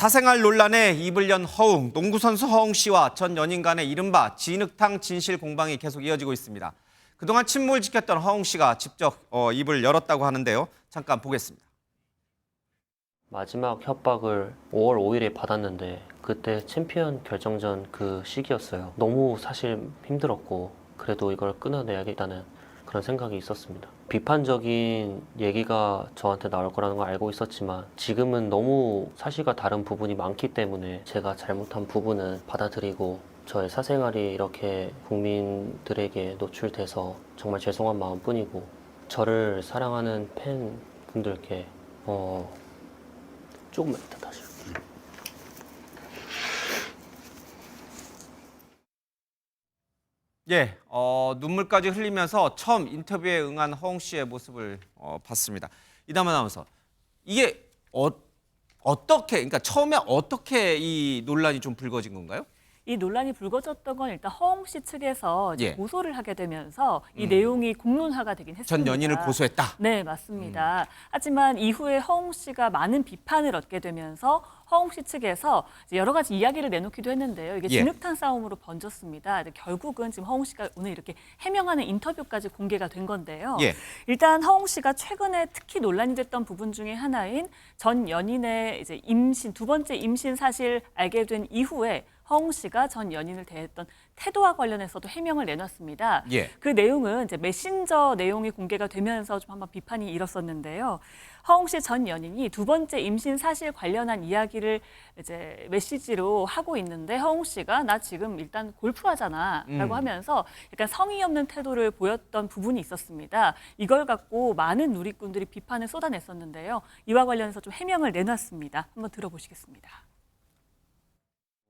사생활 논란에 입을 연 허웅, 농구선수 허웅 씨와 전 연인 간의 이른바 진흙탕 진실 공방이 계속 이어지고 있습니다. 그동안 침묵을 지켰던 허웅 씨가 직접 입을 열었다고 하는데요. 잠깐 보겠습니다. 마지막 협박을 5월 5일에 받았는데 그때 챔피언 결정전 그 시기였어요. 너무 사실 힘들었고 그래도 이걸 끊어내야겠다는 그런 생각이 있었습니다. 비판적인 얘기가 저한테 나올 거라는 걸 알고 있었지만 지금은 너무 사실과 다른 부분이 많기 때문에 제가 잘못한 부분은 받아들이고 저의 사생활이 이렇게 국민들에게 노출돼서 정말 죄송한 마음뿐이고 저를 사랑하는 팬분들께 조금만 이따 다시 할게요. 예, 눈물까지 흘리면서 처음 인터뷰에 응한 허웅 씨의 모습을 봤습니다. 이담화 아나운서, 이게 어떻게, 그러니까 처음에 어떻게 이 논란이 좀 불거진 건가요? 이 논란이 불거졌던 건 일단 허웅 씨 측에서 이제 예. 고소를 하게 되면서 이 내용이 공론화가 되긴 했습니다. 전 연인을 고소했다. 네, 맞습니다. 하지만 이후에 허웅 씨가 많은 비판을 얻게 되면서 허웅 씨 측에서 이제 여러 가지 이야기를 내놓기도 했는데요. 이게 예. 진흙탕 싸움으로 번졌습니다. 결국은 지금 허웅 씨가 오늘 이렇게 해명하는 인터뷰까지 공개가 된 건데요. 예. 일단 허웅 씨가 최근에 특히 논란이 됐던 부분 중에 하나인 전 연인의 이제 임신, 두 번째 임신 사실 알게 된 이후에 허웅 씨가 전 연인을 대했던 태도와 관련해서도 해명을 내놨습니다. 예. 그 내용은 이제 메신저 내용이 공개가 되면서 좀 한번 비판이 일었었는데요. 허웅 씨 전 연인이 두 번째 임신 사실 관련한 이야기를 이제 메시지로 하고 있는데 허웅 씨가 나 지금 일단 골프하잖아라고 하면서 약간 성의 없는 태도를 보였던 부분이 있었습니다. 이걸 갖고 많은 누리꾼들이 비판을 쏟아냈었는데요. 이와 관련해서 좀 해명을 내놨습니다. 한번 들어보시겠습니다.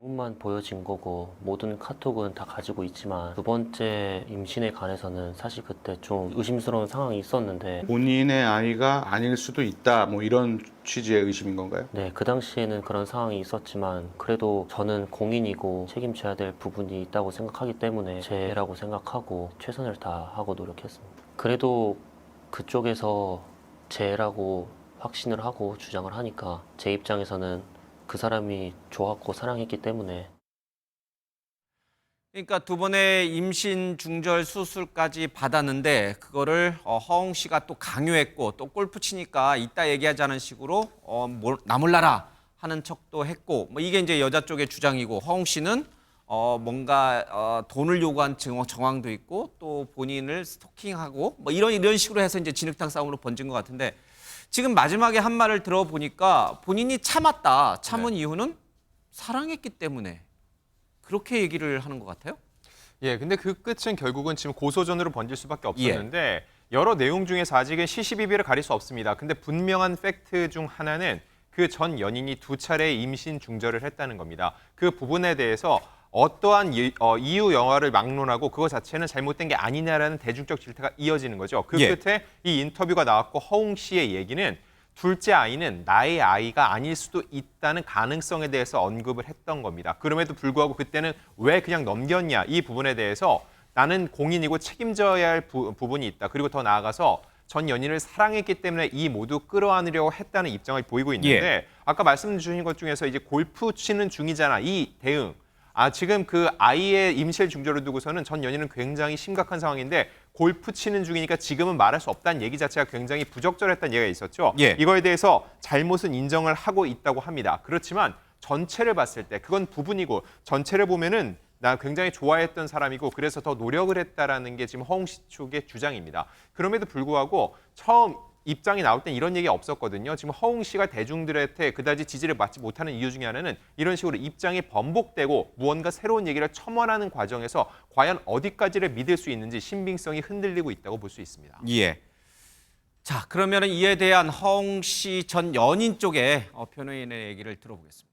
부분만 보여진 거고 모든 카톡은 다 가지고 있지만 두 번째 임신에 관해서는 사실 그때 좀 의심스러운 상황이 있었는데 본인의 아이가 아닐 수도 있다, 뭐 이런 취지의 의심인 건가요? 네, 그 당시에는 그런 상황이 있었지만 그래도 저는 공인이고 책임져야 될 부분이 있다고 생각하기 때문에 죄라고 생각하고 최선을 다하고 노력했습니다. 그래도 그쪽에서 죄라고 확신을 하고 주장을 하니까 제 입장에서는 그 사람이 좋았고 사랑했기 때문에. 그러니까 두 번의 임신 중절 수술까지 받았는데 그거를 허웅 씨가 또 강요했고 또 골프 치니까 이따 얘기하자는 식으로 나 몰라라 하는 척도 했고 뭐 이게 이제 여자 쪽의 주장이고 허웅 씨는 뭔가 돈을 요구한 정황도 있고 또 본인을 스토킹하고 뭐 이런 식으로 해서 이제 진흙탕 싸움으로 번진 것 같은데 지금 마지막에 한 말을 들어보니까 본인이 참았다. 참은 이유는 사랑했기 때문에 그렇게 얘기를 하는 것 같아요. 예, 근데 그 끝은 결국은 지금 고소전으로 번질 수밖에 없었는데 여러 내용 중에서 아직은 시시비비를 가릴 수 없습니다. 근데 분명한 팩트 중 하나는 그 전 연인이 두 차례 임신 중절을 했다는 겁니다. 그 부분에 대해서 어떠한 이유 영화를 막론하고 그거 자체는 잘못된 게 아니냐라는 대중적 질타가 이어지는 거죠. 그 끝에 이 인터뷰가 나왔고 허웅 씨의 얘기는 둘째 아이는 나의 아이가 아닐 수도 있다는 가능성에 대해서 언급을 했던 겁니다. 그럼에도 불구하고 그때는 왜 그냥 넘겼냐 이 부분에 대해서 나는 공인이고 책임져야 할 부분이 있다. 그리고 더 나아가서 전 연인을 사랑했기 때문에 이 모두 끌어안으려고 했다는 입장을 보이고 있는데 아까 말씀 주신 것 중에서 이제 골프 치는 중이잖아. 이 대응. 지금 그 아이의 임실 중절을 두고서는 전 연인은 굉장히 심각한 상황인데 골프 치는 중이니까 지금은 말할 수 없다는 얘기 자체가 굉장히 부적절했다는 얘기가 있었죠. 이거에 대해서 잘못은 인정을 하고 있다고 합니다. 그렇지만 전체를 봤을 때 그건 부분이고 전체를 보면은 나 굉장히 좋아했던 사람이고 그래서 더 노력을 했다라는 게 지금 허웅 씨 쪽의 주장입니다. 그럼에도 불구하고 처음 입장이 나올 땐 이런 얘기가 없었거든요. 지금 허웅 씨가 대중들한테 그다지 지지를 받지 못하는 이유 중에 하나는 이런 식으로 입장이 번복되고 무언가 새로운 얘기를 첨언하는 과정에서 과연 어디까지를 믿을 수 있는지 신빙성이 흔들리고 있다고 볼 수 있습니다. 예. 자, 그러면 이에 대한 허웅 씨 전 연인 쪽의 변호인의 얘기를 들어보겠습니다.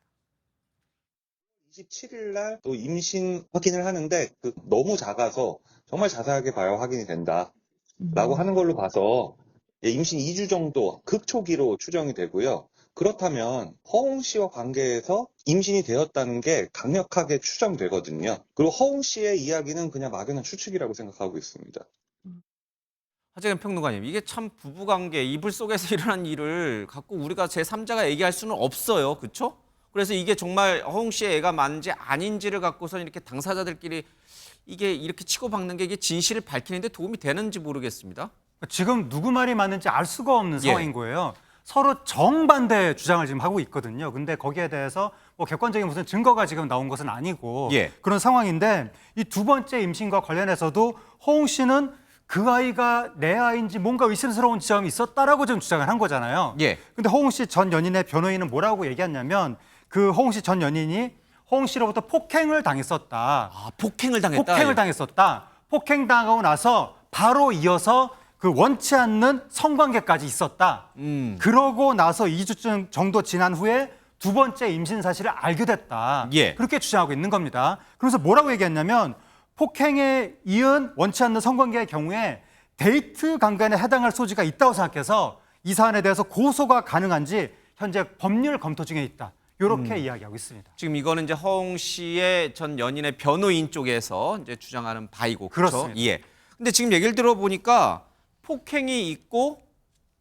27일 날 또 임신 확인을 하는데 너무 작아서 정말 자세하게 봐야 확인이 된다라고 하는 걸로 봐서 임신 2주 정도 극초기로 추정이 되고요. 그렇다면 허웅 씨와 관계에서 임신이 되었다는 게 강력하게 추정되거든요. 그리고 허웅 씨의 이야기는 그냥 막연한 추측이라고 생각하고 있습니다. 하재근 평론가님, 이게 참 부부관계, 이불 속에서 일어난 일을 갖고 우리가 제3자가 얘기할 수는 없어요. 그렇죠? 그래서 이게 정말 허웅 씨의 애가 맞는지 아닌지를 갖고서 이렇게 당사자들끼리 이게 이렇게 치고박는 게 이게 진실을 밝히는데 도움이 되는지 모르겠습니다. 지금 누구 말이 맞는지 알 수가 없는 예. 상황인 거예요. 서로 정반대 주장을 지금 하고 있거든요. 근데 거기에 대해서 뭐 객관적인 무슨 증거가 지금 나온 것은 아니고 예. 그런 상황인데 이 두 번째 임신과 관련해서도 허웅 씨는 그 아이가 내 아이인지 뭔가 의심스러운 지점이 있었다라고 지금 주장을 한 거잖아요. 예. 근데 허웅 씨 전 연인의 변호인은 뭐라고 얘기했냐면 그 허웅 씨 전 연인이 허웅 씨로부터 폭행을 당했었다. 아, 폭행을 당했다. 폭행을 당했었다. 폭행당하고 나서 바로 이어서 그 원치 않는 성관계까지 있었다. 그러고 나서 2주 정도 지난 후에 두 번째 임신 사실을 알게 됐다. 예. 그렇게 주장하고 있는 겁니다. 그래서 뭐라고 얘기했냐면 폭행에 이은 원치 않는 성관계의 경우에 데이트 강간에 해당할 소지가 있다고 생각해서 이 사안에 대해서 고소가 가능한지 현재 법률 검토 중에 있다. 이렇게 이야기하고 있습니다. 지금 이거는 이제 허웅 씨의 전 연인의 변호인 쪽에서 이제 주장하는 바이고 그렇죠? 그렇습니다. 예. 근데 지금 얘기를 들어보니까 폭행이 있고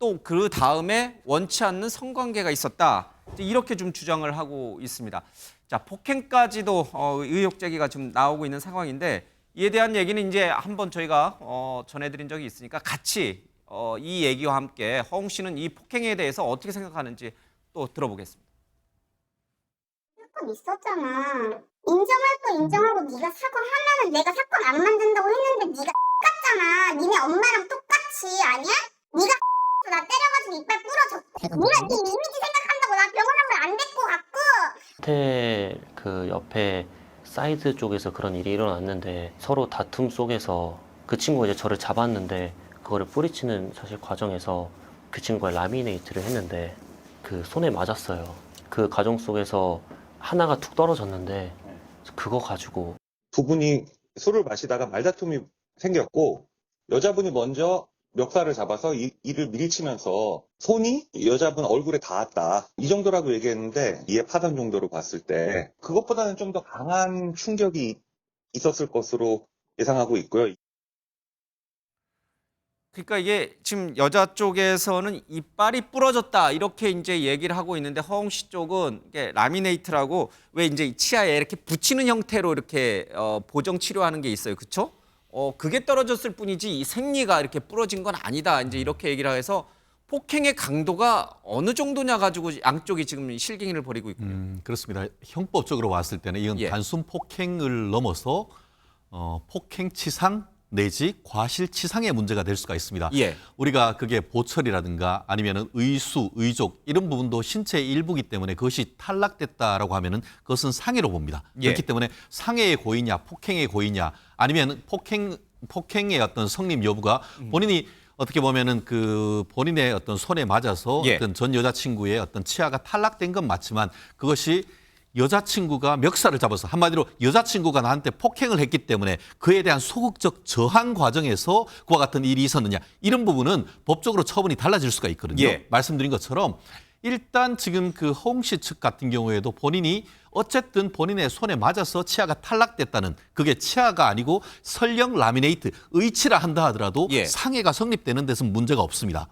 또 그 다음에 원치 않는 성관계가 있었다. 이제 이렇게 좀 주장을 하고 있습니다. 자, 폭행까지도 의혹 제기가 좀 나오고 있는 상황인데 이에 대한 얘기는 이제 한번 저희가 전해드린 적이 있으니까 같이 이 얘기와 함께 허웅 씨는 이 폭행에 대해서 어떻게 생각하는지 또 들어보겠습니다. 사건 있었잖아. 인정할 거 인정하고 네가 사과하면은 내가 사건 안 만든다고 했는데 네가 똑같잖아. 니네 엄마랑 똑같이 아니야? 네가 나 때려가지고 이빨 부러졌고 네가 네 이미지 생각한다고 나 병원 한 번 안 데리고 갔고 호텔 그 옆에 사이드 쪽에서 그런 일이 일어났는데 서로 다툼 속에서 그 친구가 이제 저를 잡았는데 그거를 뿌리치는 사실 과정에서 그 친구가 라미네이트를 했는데 그 손에 맞았어요. 그 과정 속에서 하나가 툭 떨어졌는데 그거 가지고 두 분이 술을 마시다가 말다툼이 생겼고 여자분이 먼저 멱살을 잡아서 이를 밀치면서 손이 여자분 얼굴에 닿았다. 이 정도라고 얘기했는데 이해 파단 정도로 봤을 때 그것보다는 좀 더 강한 충격이 있었을 것으로 예상하고 있고요. 그러니까 이게 지금 여자 쪽에서는 이빨이 부러졌다 이렇게 이제 얘기를 하고 있는데 허웅 씨 쪽은 이게 라미네이트라고 왜 이제 치아에 이렇게 붙이는 형태로 이렇게 보정 치료하는 게 있어요, 그렇죠? 그게 떨어졌을 뿐이지 이 생리가 이렇게 부러진 건 아니다. 이제 이렇게 얘기를 해서 폭행의 강도가 어느 정도냐 가지고 양쪽이 지금 실갱이를 벌이고 있군요. 그렇습니다. 형법적으로 봤을 때는 이건 예. 단순 폭행을 넘어서 폭행치상 내지 과실치상의 문제가 될 수가 있습니다. 예. 우리가 그게 보철이라든가 아니면은 의수, 의족 이런 부분도 신체의 일부이기 때문에 그것이 탈락됐다라고 하면은 그것은 상해로 봅니다. 예. 그렇기 때문에 상해의 고의냐, 폭행의 고의냐, 아니면 폭행의 어떤 성립 여부가 본인이 어떻게 보면은 그 본인의 어떤 손에 맞아서 예. 어떤 전 여자친구의 어떤 치아가 탈락된 건 맞지만 그것이 여자친구가 멱살을 잡아서 한마디로 여자친구가 나한테 폭행을 했기 때문에 그에 대한 소극적 저항 과정에서 그와 같은 일이 있었느냐 이런 부분은 법적으로 처분이 달라질 수가 있거든요. 예. 말씀드린 것처럼 일단 지금 그 허웅 씨 측 같은 경우에도 본인이 어쨌든 본인의 손에 맞아서 치아가 탈락됐다는 그게 치아가 아니고 설령 라미네이트 의치라 한다 하더라도 예. 상해가 성립되는 데서는 문제가 없습니다.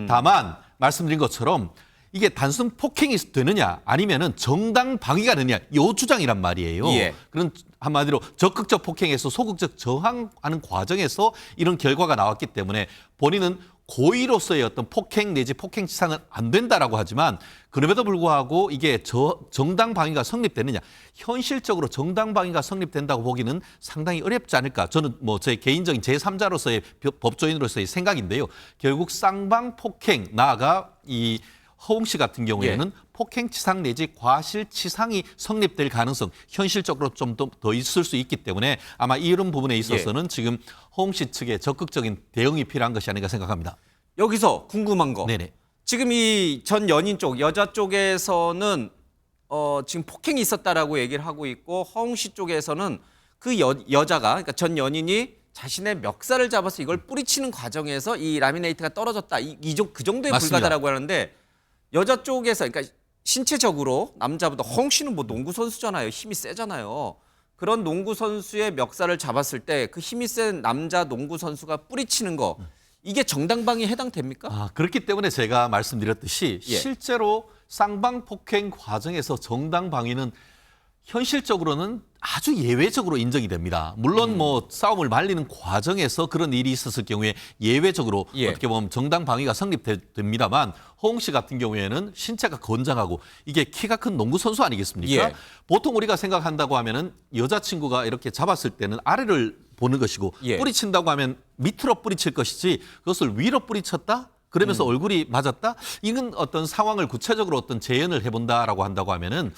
다만 말씀드린 것처럼 이게 단순 폭행이 되느냐 아니면은 정당 방위가 되느냐 이 주장이란 말이에요. 예. 그런 한마디로 적극적 폭행에서 소극적 저항하는 과정에서 이런 결과가 나왔기 때문에 본인은 고의로서의 어떤 폭행 내지 폭행치상은 안 된다라고 하지만 그럼에도 불구하고 이게 정당 방위가 성립되느냐 현실적으로 정당 방위가 성립된다고 보기는 상당히 어렵지 않을까 저는 뭐 제 개인적인 제3자로서의 법조인으로서의 생각인데요. 결국 쌍방 폭행 나아가 이 허웅 씨 같은 경우에는 폭행치상 내지 과실치상이 성립될 가능성 현실적으로 좀 더 있을 수 있기 때문에 아마 이런 부분에 있어서는 지금 허웅 씨 측의 적극적인 대응이 필요한 것이 아닌가 생각합니다. 여기서 궁금한 거. 네네. 지금 이 전 연인 쪽, 여자 쪽에서는 지금 폭행이 있었다라고 얘기를 하고 있고 허웅 씨 쪽에서는 그 여자가 그러니까 전 연인이 자신의 멱살을 잡아서 이걸 뿌리치는 과정에서 이 라미네이트가 떨어졌다. 그 정도에 맞습니다. 불과하다라고 하는데 여자 쪽에서 그러니까 신체적으로 남자보다 허웅 씨는 뭐 농구 선수잖아요. 힘이 세잖아요. 그런 농구 선수의 멱살을 잡았을 때 그 힘이 센 남자 농구 선수가 뿌리치는 거 이게 정당방위에 해당됩니까? 그렇기 때문에 제가 말씀드렸듯이 예. 실제로 쌍방폭행 과정에서 정당 방위는 현실적으로는 아주 예외적으로 인정이 됩니다. 물론 뭐 싸움을 말리는 과정에서 그런 일이 있었을 경우에 예외적으로 예. 어떻게 보면 정당 방위가 성립됩니다만 허웅 씨 같은 경우에는 신체가 건장하고 이게 키가 큰 농구 선수 아니겠습니까? 예. 보통 우리가 생각한다고 하면은 여자친구가 이렇게 잡았을 때는 아래를 보는 것이고 예. 뿌리친다고 하면 밑으로 뿌리칠 것이지 그것을 위로 뿌리쳤다? 그러면서 얼굴이 맞았다? 이건 어떤 상황을 구체적으로 어떤 재현을 해본다라고 한다고 하면은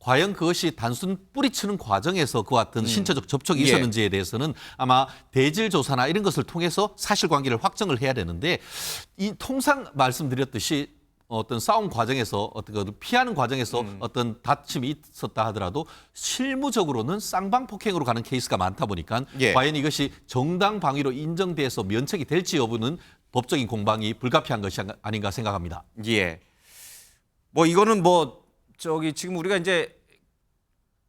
과연 그것이 단순 뿌리치는 과정에서 그와 같은 신체적 접촉이 예. 있었는지에 대해서는 아마 대질 조사나 이런 것을 통해서 사실관계를 확정을 해야 되는데 이 통상 말씀드렸듯이 어떤 싸움 과정에서 어떤 피하는 과정에서 어떤 다툼이 있었다 하더라도 실무적으로는 쌍방폭행으로 가는 케이스가 많다 보니까 예. 과연 이것이 정당 방위로 인정돼서 면책이 될지 여부는 법적인 공방이 불가피한 것이 아닌가 생각합니다. 예. 뭐 이거는 뭐 저기 지금 우리가 이제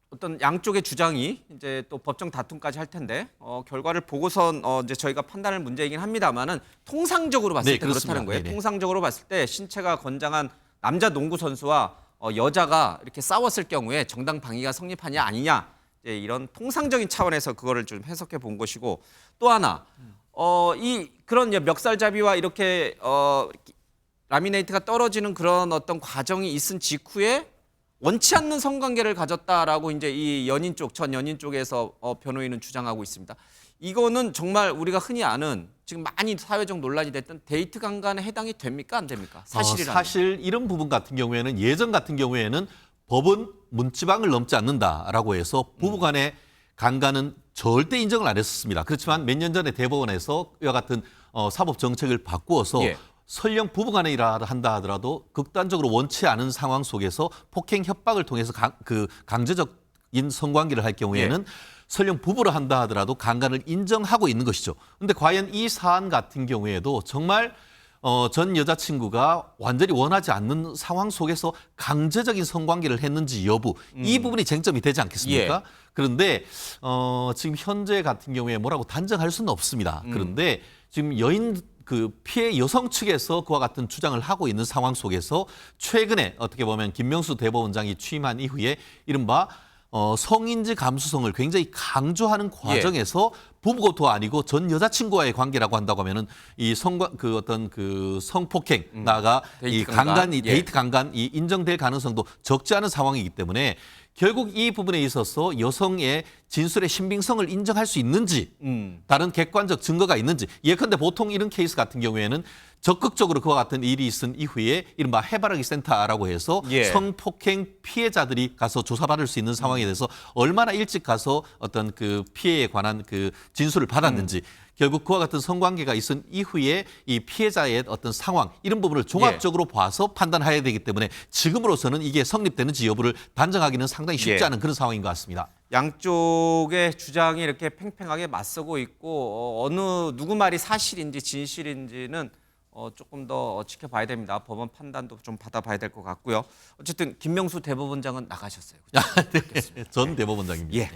어떤 양쪽의 주장이 이제 또 법정 다툼까지 할 텐데 결과를 보고선 이제 저희가 판단할 문제이긴 합니다만은 통상적으로 봤을 네, 때 그렇습니다. 그렇다는 거예요. 네네. 통상적으로 봤을 때 신체가 건장한 남자 농구 선수와 여자가 이렇게 싸웠을 경우에 정당 방위가 성립하냐 아니냐 이제 이런 통상적인 차원에서 그거를 좀 해석해 본 것이고 또 하나 이 그런 멱살잡이와 이렇게 라미네이트가 떨어지는 그런 어떤 과정이 있은 직후에 원치 않는 성관계를 가졌다라고 이제 이 연인 쪽, 전 연인 쪽에서 변호인은 주장하고 있습니다. 이거는 정말 우리가 흔히 아는 지금 많이 사회적 논란이 됐던 데이트 강간에 해당이 됩니까 안 됩니까? 사실이라면. 사실 이런 부분 같은 경우에는 예전 같은 경우에는 법은 문지방을 넘지 않는다라고 해서 부부간의 강간은 절대 인정을 안 했었습니다. 그렇지만 몇 년 전에 대법원에서 이와 같은 사법 정책을 바꾸어서 예. 설령 부부간에 일을 한다 하더라도 극단적으로 원치 않은 상황 속에서 폭행 협박을 통해서 강제적인 성관계를 할 경우에는 설령 부부를 한다 하더라도 강간을 인정하고 있는 것이죠. 그런데 과연 이 사안 같은 경우에도 정말 전 여자친구가 완전히 원하지 않는 상황 속에서 강제적인 성관계를 했는지 여부 이 부분이 쟁점이 되지 않겠습니까? 그런데 지금 현재 같은 경우에 뭐라고 단정할 수는 없습니다. 그런데 지금 그 피해 여성 측에서 그와 같은 주장을 하고 있는 상황 속에서 최근에 어떻게 보면 김명수 대법원장이 취임한 이후에 이른바 성인지 감수성을 굉장히 강조하는 과정에서 부부도 아니고 전 여자친구와의 관계라고 한다고 하면은 이 성폭행 나가 이 강간이 데이트 강간이 인정될 가능성도 적지 않은 상황이기 때문에 결국 이 부분에 있어서 여성의 진술의 신빙성을 인정할 수 있는지 다른 객관적 증거가 있는지 예컨대 보통 이런 케이스 같은 경우에는 적극적으로 그와 같은 일이 있은 이후에 이른바 해바라기 센터라고 해서 성폭행 피해자들이 가서 조사받을 수 있는 상황에 대해서 얼마나 일찍 가서 어떤 그 피해에 관한 그 진술을 받았는지 결국 그와 같은 성관계가 있은 이후에 이 피해자의 어떤 상황 이런 부분을 종합적으로 봐서 판단해야 되기 때문에 지금으로서는 이게 성립되는지 여부를 단정하기는 상당히 쉽지 않은 그런 상황인 것 같습니다. 양쪽의 주장이 이렇게 팽팽하게 맞서고 있고 어느 누구 말이 사실인지 진실인지는 조금 더 지켜봐야 됩니다. 법원 판단도 좀 받아봐야 될 것 같고요. 어쨌든 김명수 대법원장은 나가셨어요. 네, 전 대법원장입니다. 예.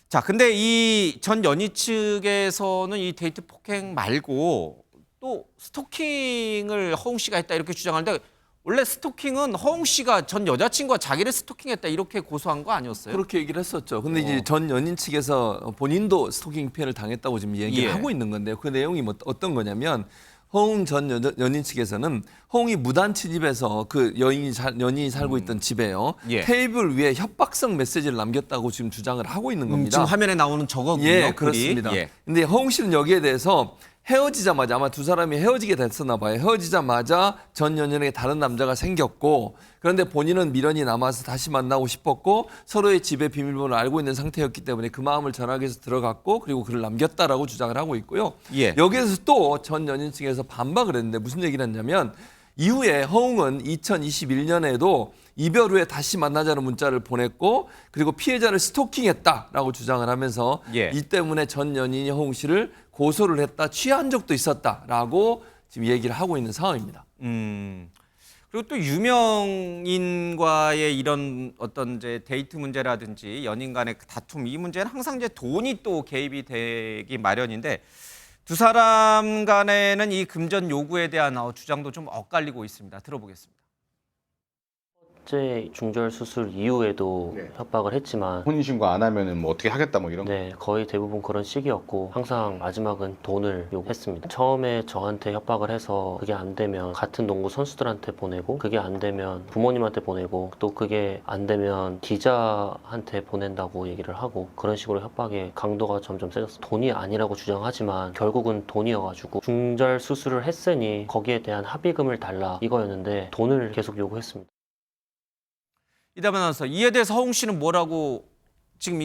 자, 근데 이 전 연희 측에서는 이 데이트 폭행 말고 또 스토킹을 허웅 씨가 했다 이렇게 주장하는데 원래 스토킹은 허웅 씨가 전 여자친구가 자기를 스토킹했다 이렇게 고소한 거 아니었어요? 그렇게 얘기를 했었죠. 근데 이제 전 연인 측에서 본인도 스토킹 피해를 당했다고 지금 얘기를 하고 있는 건데요. 그 내용이 어떤 거냐면 허웅 전 연인 측에서는 허웅이 무단 침입해서 그 연인이 살고 있던 집에요. 테이블 위에 협박성 메시지를 남겼다고 지금 주장을 하고 있는 겁니다. 지금 화면에 나오는 저거군요. 예, 그렇습니다. 근데 허웅 씨는 여기에 대해서 헤어지자마자 아마 두 사람이 헤어지게 됐었나 봐요. 헤어지자마자 전 연인에게 다른 남자가 생겼고 그런데 본인은 미련이 남아서 다시 만나고 싶었고 서로의 집의 비밀번호를 알고 있는 상태였기 때문에 그 마음을 전하기 위해서 들어갔고 그리고 글을 남겼다라고 주장을 하고 있고요. 여기에서 또 전 연인 측에서 반박을 했는데 무슨 얘기를 했냐면 이후에 허웅은 2021년에도 이별 후에 다시 만나자는 문자를 보냈고 그리고 피해자를 스토킹했다라고 주장을 하면서 이 때문에 전 연인이 허웅 씨를 고소를 했다, 취한 적도 있었다라고 지금 얘기를 하고 있는 상황입니다. 그리고 또 유명인과의 이런 어떤 이제 데이트 문제라든지 연인 간의 다툼 이 문제는 항상 이제 돈이 또 개입이 되기 마련인데 두 사람 간에는 이 금전 요구에 대한 주장도 좀 엇갈리고 있습니다. 들어보겠습니다. 번째 중절 수술 이후에도 네. 협박을 했지만 혼인신고 안 하면은 뭐 어떻게 하겠다 뭐 이런 거. 네, 거의 대부분 그런 식이었고 항상 마지막은 돈을 요구했습니다. 처음에 저한테 협박을 해서 그게 안 되면 같은 농구 선수들한테 보내고 그게 안 되면 부모님한테 보내고 또 그게 안 되면 기자한테 보낸다고 얘기를 하고 그런 식으로 협박의 강도가 점점 세졌어요. 돈이 아니라고 주장하지만 결국은 돈이어가지고 중절 수술을 했으니 거기에 대한 합의금을 달라 이거였는데 돈을 계속 요구했습니다. 이다만 나서 이에 대해서 허웅 씨는 뭐라고 지금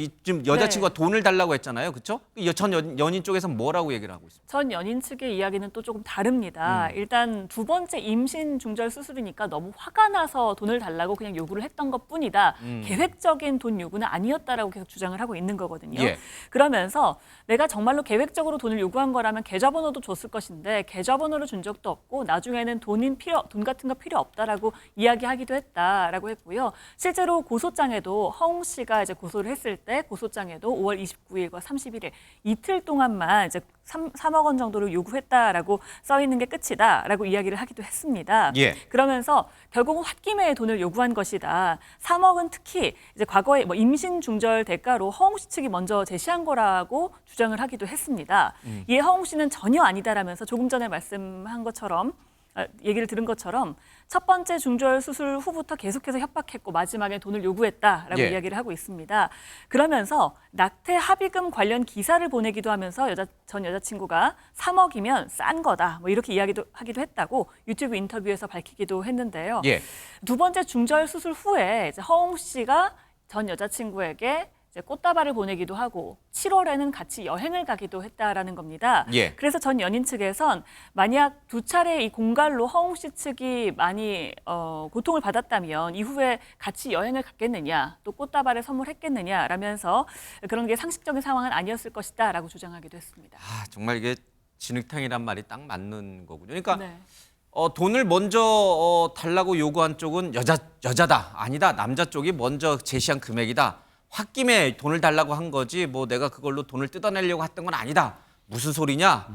여자친구가 돈을 달라고 했잖아요, 그렇죠? 전 연인 쪽에서는 뭐라고 얘기를 하고 있습니까? 전 연인 측의 이야기는 또 조금 다릅니다. 일단 두 번째 임신 중절 수술이니까 너무 화가 나서 돈을 달라고 그냥 요구를 했던 것뿐이다. 계획적인 돈 요구는 아니었다라고 계속 주장을 하고 있는 거거든요. 예. 그러면서 내가 정말로 계획적으로 돈을 요구한 거라면 계좌번호도 줬을 것인데 계좌번호를 준 적도 없고 나중에는 돈 같은 거 필요 없다라고 이야기하기도 했다라고 했고요. 실제로 고소장에도 허웅 씨가 이제 고소를 했을 때 고소장에도 5월 29일과 31일 이틀 동안만 이제 3억 원 정도를 요구했다라고 써 있는 게 끝이다라고 이야기를 하기도 했습니다. 예. 그러면서 결국은 홧김에 돈을 요구한 것이다. 3억은 특히 이제 과거에 뭐 임신 중절 대가로 허웅 씨 측이 먼저 제시한 거라고 주장을 하기도 했습니다. 이에 허웅 씨는 전혀 아니다라면서 조금 전에 말씀한 것처럼 얘기를 들은 것처럼 첫 번째 중절 수술 후부터 계속해서 협박했고 마지막에 돈을 요구했다라고 예. 이야기를 하고 있습니다. 그러면서 낙태 합의금 관련 기사를 보내기도 하면서 전 여자친구가 3억이면 싼 거다 뭐 이렇게 하기도 했다고 유튜브 인터뷰에서 밝히기도 했는데요. 예. 두 번째 중절 수술 후에 이제 허웅 씨가 전 여자친구에게 이제 꽃다발을 보내기도 하고 7월에는 같이 여행을 가기도 했다라는 겁니다. 예. 그래서 전 연인 측에선 만약 두 차례 이 공갈로 허웅 씨 측이 많이 고통을 받았다면 이후에 같이 여행을 갔겠느냐 또 꽃다발을 선물했겠느냐라면서 그런 게 상식적인 상황은 아니었을 것이다라고 주장하기도 했습니다. 아, 정말 이게 진흙탕이란 말이 딱 맞는 거군요. 그러니까 네. 돈을 먼저 달라고 요구한 쪽은 여자다. 아니다. 남자 쪽이 먼저 제시한 금액이다. 홧김에 돈을 달라고 한 거지 뭐 내가 그걸로 돈을 뜯어내려고 했던 건 아니다. 무슨 소리냐?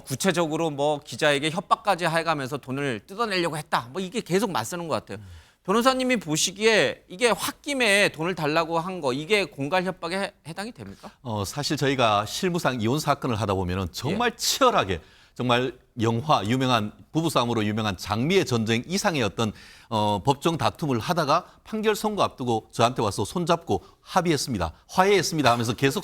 구체적으로 뭐 기자에게 협박까지 해가면서 돈을 뜯어내려고 했다. 뭐 이게 계속 맞서는 것 같아요. 변호사님이 보시기에 이게 홧김에 돈을 달라고 한 거 이게 공갈 협박에 해당이 됩니까? 사실 저희가 실무상 이혼 사건을 하다 보면은 정말 치열하게 정말 영화 유명한 부부싸움으로 유명한 장미의 전쟁 이상의 어떤 법정 다툼을 하다가 판결 선고 앞두고 저한테 와서 손잡고 합의했습니다. 화해했습니다 하면서 계속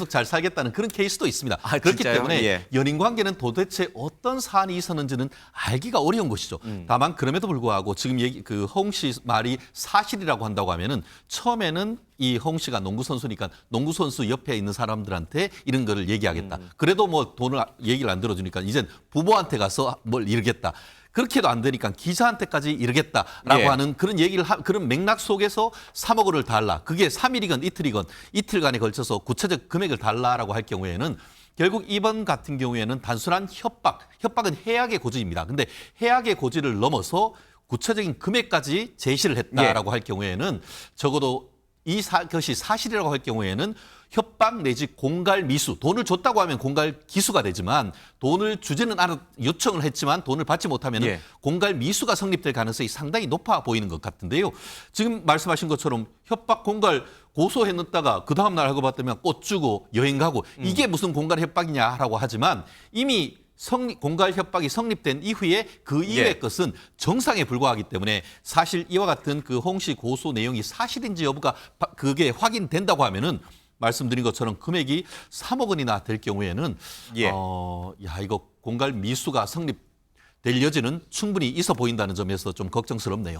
잘 살겠다는 그런 케이스도 있습니다. 아, 그렇기 진짜요? 때문에 예. 연인 관계는 도대체 어떤 사안이 있었는지는 알기가 어려운 것이죠. 다만 그럼에도 불구하고 지금 그 허웅 씨 말이 사실이라고 한다고 하면은 처음에는 이 허웅 씨가 농구 선수니까 농구 선수 옆에 있는 사람들한테 이런 거를 얘기하겠다. 그래도 뭐 돈을 얘기를 안 들어주니까 이젠 부모한테 가서 뭘 이러겠다. 그렇게도 안 되니까 기자한테까지 이러겠다라고 예. 하는 그런 얘기를 그런 맥락 속에서 3억 원을 달라. 그게 3일이건 이틀이건 이틀간에 걸쳐서 구체적 금액을 달라라고 할 경우에는 결국 이번 같은 경우에는 단순한 협박은 해악의 고지입니다. 근데 해악의 고지를 넘어서 구체적인 금액까지 제시를 했다라고 할 경우에는 적어도 그것이 사실이라고 할 경우에는 협박 내지 공갈 미수, 돈을 줬다고 하면 공갈 기수가 되지만 돈을 주지는 않아 요청을 했지만 돈을 받지 못하면 예. 공갈 미수가 성립될 가능성이 상당히 높아 보이는 것 같은데요. 지금 말씀하신 것처럼 협박 공갈 고소해놨다가 그 다음 날 알고 봤더니 꽃 주고 여행 가고 이게 무슨 공갈 협박이냐라고 하지만 이미 공갈 협박이 성립된 이후에 그 이외의 예. 것은 정상에 불과하기 때문에 사실 이와 같은 그 홍 씨 고소 내용이 사실인지 여부가 그게 확인된다고 하면은 말씀드린 것처럼 금액이 3억 원이나 될 경우에는 예. 이거 공갈 미수가 성립될 여지는 충분히 있어 보인다는 점에서 좀 걱정스럽네요.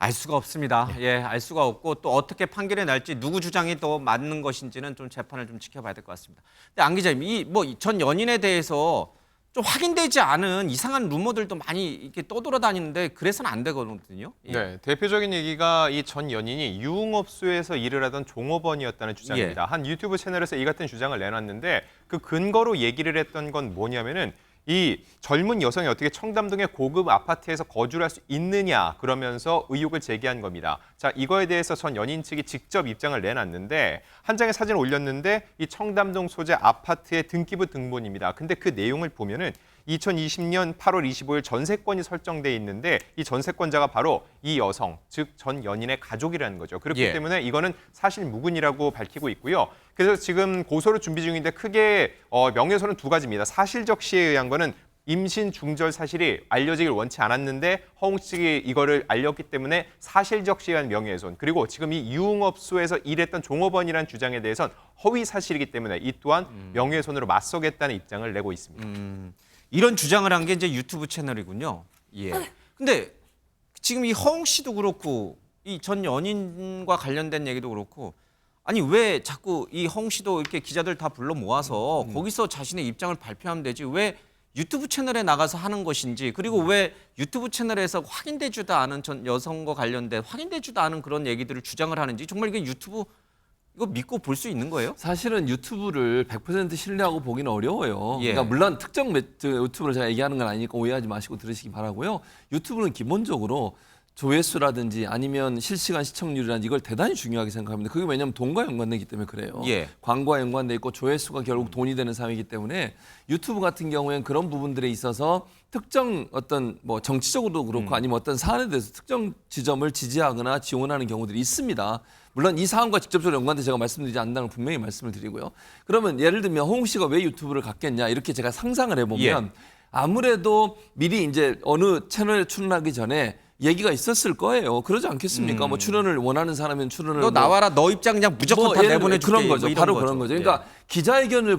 알 수가 없습니다. 예, 알 수가 없고 또 어떻게 판결이 날지 누구 주장이 더 맞는 것인지는 좀 재판을 좀 지켜봐야 될 것 같습니다. 근데 안 기자님, 이 뭐 전 연인에 대해서 좀 확인되지 않은 이상한 루머들도 많이 이렇게 떠돌아다니는데 그래서는 안 되거든요. 예. 네, 대표적인 얘기가 이 전 연인이 유흥업소에서 일을 하던 종업원이었다는 주장입니다. 한 유튜브 채널에서 이 같은 주장을 내놨는데 그 근거로 얘기를 했던 건 뭐냐면은 이 젊은 여성이 어떻게 청담동의 고급 아파트에서 거주를 할 수 있느냐 그러면서 의혹을 제기한 겁니다. 자, 이거에 대해서 전 연인 측이 직접 입장을 내놨는데 한 장의 사진을 올렸는데 이 청담동 소재 아파트의 등기부 등본입니다. 근데 그 내용을 보면은 2020년 8월 25일 전세권이 설정돼 있는데 이 전세권자가 바로 이 여성, 즉 전 연인의 가족이라는 거죠. 그렇기 예. 때문에 이거는 사실 무근이라고 밝히고 있고요. 그래서 지금 고소를 준비 중인데 크게 명예훼손은 두 가지입니다. 사실적시에 의한 거는 임신 중절 사실이 알려지길 원치 않았는데 허웅 측이 이거를 알렸기 때문에 사실적시에 의한 명예훼손, 그리고 지금 이 유흥업소에서 일했던 종업원이라는 주장에 대해선 허위 사실이기 때문에 이 또한 명예훼손으로 맞서겠다는 입장을 내고 있습니다. 이런 주장을 한 게 이제 유튜브 채널이군요. 예. 근데 지금 이 허웅 씨도 그렇고 이 전 연인과 관련된 얘기도 그렇고 아니 왜 자꾸 이 허웅 씨도 이렇게 기자들 다 불러 모아서 거기서 자신의 입장을 발표하면 되지 왜 유튜브 채널에 나가서 하는 것인지, 그리고 왜 유튜브 채널에서 확인되지도 않은 전 여성과 관련된 확인되지도 않은 그런 얘기들을 주장을 하는지, 정말 이게 유튜브 이거 믿고 볼 수 있는 거예요? 사실은 유튜브를 100% 신뢰하고 보기는 어려워요. 예. 그러니까 물론 특정 유튜브를 제가 얘기하는 건 아니니까 오해하지 마시고 들으시기 바라고요. 유튜브는 기본적으로 조회수라든지 아니면 실시간 시청률이라든지 이걸 대단히 중요하게 생각합니다. 그게 왜냐하면 돈과 연관되기 때문에 그래요. 예. 광고와 연관돼 있고 조회수가 결국 돈이 되는 사회이기 때문에 유튜브 같은 경우에는 그런 부분들에 있어서 특정 어떤 뭐 정치적으로도 그렇고 아니면 어떤 사안에 대해서 특정 지점을 지지하거나 지원하는 경우들이 있습니다. 물론 이 사안과 직접적으로 연관돼 제가 말씀드리지 않는다는 분명히 말씀을 드리고요. 그러면 예를 들면 허웅 씨가 왜 유튜브를 갖겠냐 이렇게 제가 상상을 해보면 아무래도 미리 이제 어느 채널에 출연하기 전에 얘기가 있었을 거예요. 그러지 않겠습니까? 뭐 출연을 원하는 사람은 출연을 너 나와라, 너 입장 그냥 무조건 다 내보내줄게. 그런 거죠. 뭐 이런 바로 그런 거죠. 그러니까 기자회견을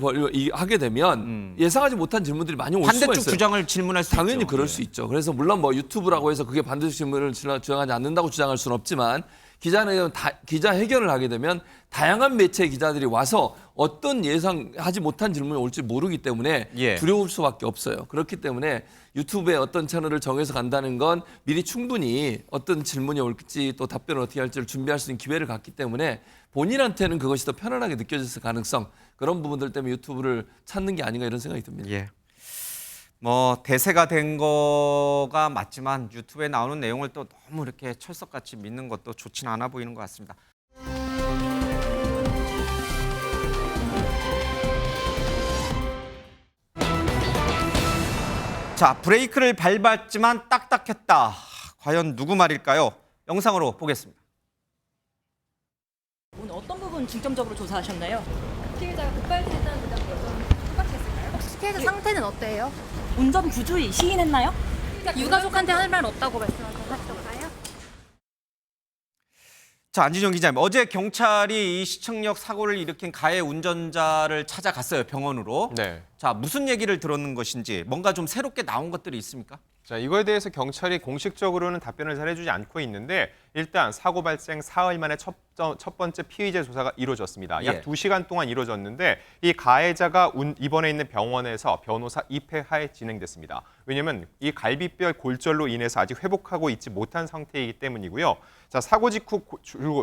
하게 되면 예상하지 못한 질문들이 많이 올 수가 있어요. 반대쪽 주장을 질문할 수 당연히 있죠. 그럴 예. 수 있죠. 그래서 물론 뭐 유튜브라고 해서 그게 반드시 질문을 주장하지 않는다고 주장할 수는 없지만 기자회견을 하게 되면 다양한 매체의 기자들이 와서 어떤 예상하지 못한 질문이 올지 모르기 때문에 예. 두려울 수밖에 없어요. 그렇기 때문에 유튜브에 어떤 채널을 정해서 간다는 건 미리 충분히 어떤 질문이 올지 또 답변을 어떻게 할지를 준비할 수 있는 기회를 갖기 때문에 본인한테는 그것이 더 편안하게 느껴졌을 가능성, 그런 부분들 때문에 유튜브를 찾는 게 아닌가 이런 생각이 듭니다. 예. 뭐 대세가 된 거가 맞지만 유튜브에 나오는 내용을 또 너무 이렇게 철석같이 믿는 것도 좋지는 않아 보이는 것 같습니다. 자, 브레이크를 밟았지만 딱딱했다. 과연 누구 말일까요? 영상으로 보겠습니다. 오늘 어떤 부분 중점적으로 조사하셨나요? 피해자가 급발진했다는 주장 여전히 똑같았을까요? 혹시 피해자 상태는 어때요? 운전 부주의 시인했나요? 유가족한테 할 말 없다고 말씀하셨던가요? 자, 안진영 기자님, 어제 경찰이 이 시청역 사고를 일으킨 가해 운전자를 찾아갔어요, 병원으로. 네. 자, 무슨 얘기를 들었는 것인지 뭔가 좀 새롭게 나온 것들이 있습니까? 자, 이거에 대해서 경찰이 공식적으로는 답변을 잘 해주지 않고 있는데 일단 사고 발생 사흘 만에 첫 번째 피의자 조사가 이루어졌습니다. 약 예. 2시간 동안 이루어졌는데 이 가해자가 입원해 있는 병원에서 변호사 입회하에 진행됐습니다. 왜냐하면 이 갈비뼈 골절로 인해서 아직 회복하고 있지 못한 상태이기 때문이고요. 자, 사고 직후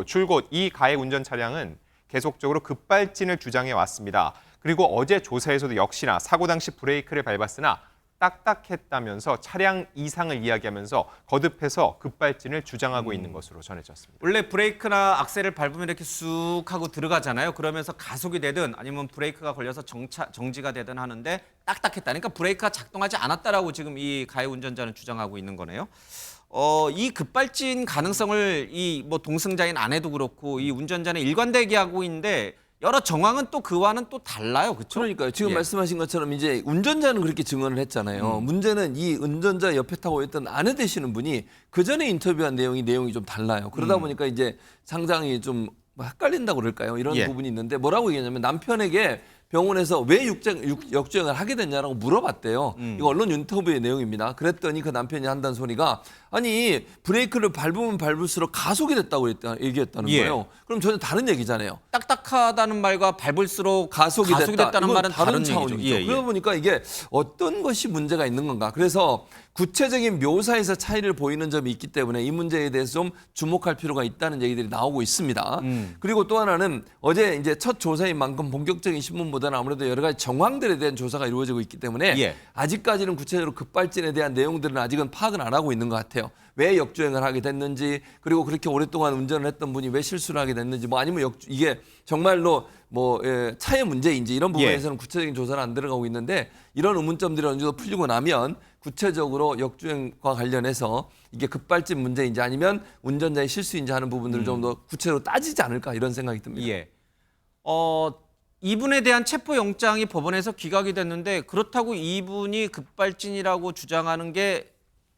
줄곧 이 가해 운전 차량은 계속적으로 급발진을 주장해 왔습니다. 그리고 어제 조사에서도 역시나 사고 당시 브레이크를 밟았으나 딱딱했다면서 차량 이상을 이야기하면서 거듭해서 급발진을 주장하고 있는 것으로 전해졌습니다. 원래 브레이크나 악셀을 밟으면 이렇게 쑥 하고 들어가잖아요. 그러면서 가속이 되든 아니면 브레이크가 걸려서 정지가 되든 하는데 딱딱했다. 그러니까 브레이크가 작동하지 않았다라고 지금 이 가해 운전자는 주장하고 있는 거네요. 이 급발진 가능성을 이 뭐 동승자인 아내도 그렇고 이 운전자는 일관되게 하고 있는데 여러 정황은 또 그와는 또 달라요, 그렇죠? 그러니까요. 지금 예. 말씀하신 것처럼 이제 운전자는 그렇게 증언을 했잖아요. 문제는 이 운전자 옆에 타고 있던 아내 되시는 분이 그 전에 인터뷰한 내용이 좀 달라요. 그러다 보니까 이제 상당히 좀 헷갈린다고 그럴까요? 이런 예. 부분이 있는데 뭐라고 얘기하냐면 남편에게 병원에서 왜 역주행을 하게 됐냐라고 물어봤대요. 이거 언론 인터뷰의 내용입니다. 그랬더니 그 남편이 한다는 소리가 아니 브레이크를 밟으면 밟을수록 가속이 됐다고 얘기했다는 예. 거예요. 그럼 전혀 다른 얘기잖아요. 딱딱하다는 말과 밟을수록 가속이 됐다는 이건 말은 다른 차원이죠. 얘기죠. 예, 예. 그러다 보니까 이게 어떤 것이 문제가 있는 건가. 그래서 구체적인 묘사에서 차이를 보이는 점이 있기 때문에 이 문제에 대해서 좀 주목할 필요가 있다는 얘기들이 나오고 있습니다. 그리고 또 하나는 어제 이제 첫 조사인 만큼 본격적인 신문보다는 아무래도 여러 가지 정황들에 대한 조사가 이루어지고 있기 때문에 예. 아직까지는 구체적으로 급발진에 대한 내용들은 아직은 파악은 안 하고 있는 것 같아요. 왜 역주행을 하게 됐는지, 그리고 그렇게 오랫동안 운전을 했던 분이 왜 실수를 하게 됐는지, 뭐 아니면 이게 정말로 뭐 차의 문제인지 이런 부분에서는 구체적인 조사는 안 들어가고 있는데, 이런 의문점들이 어느 정도 풀리고 나면 구체적으로 역주행과 관련해서 이게 급발진 문제인지 아니면 운전자의 실수인지 하는 부분들을 좀 더 구체적으로 따지지 않을까 이런 생각이 듭니다. 예. 이분에 대한 체포영장이 법원에서 기각이 됐는데 그렇다고 이분이 급발진이라고 주장하는 게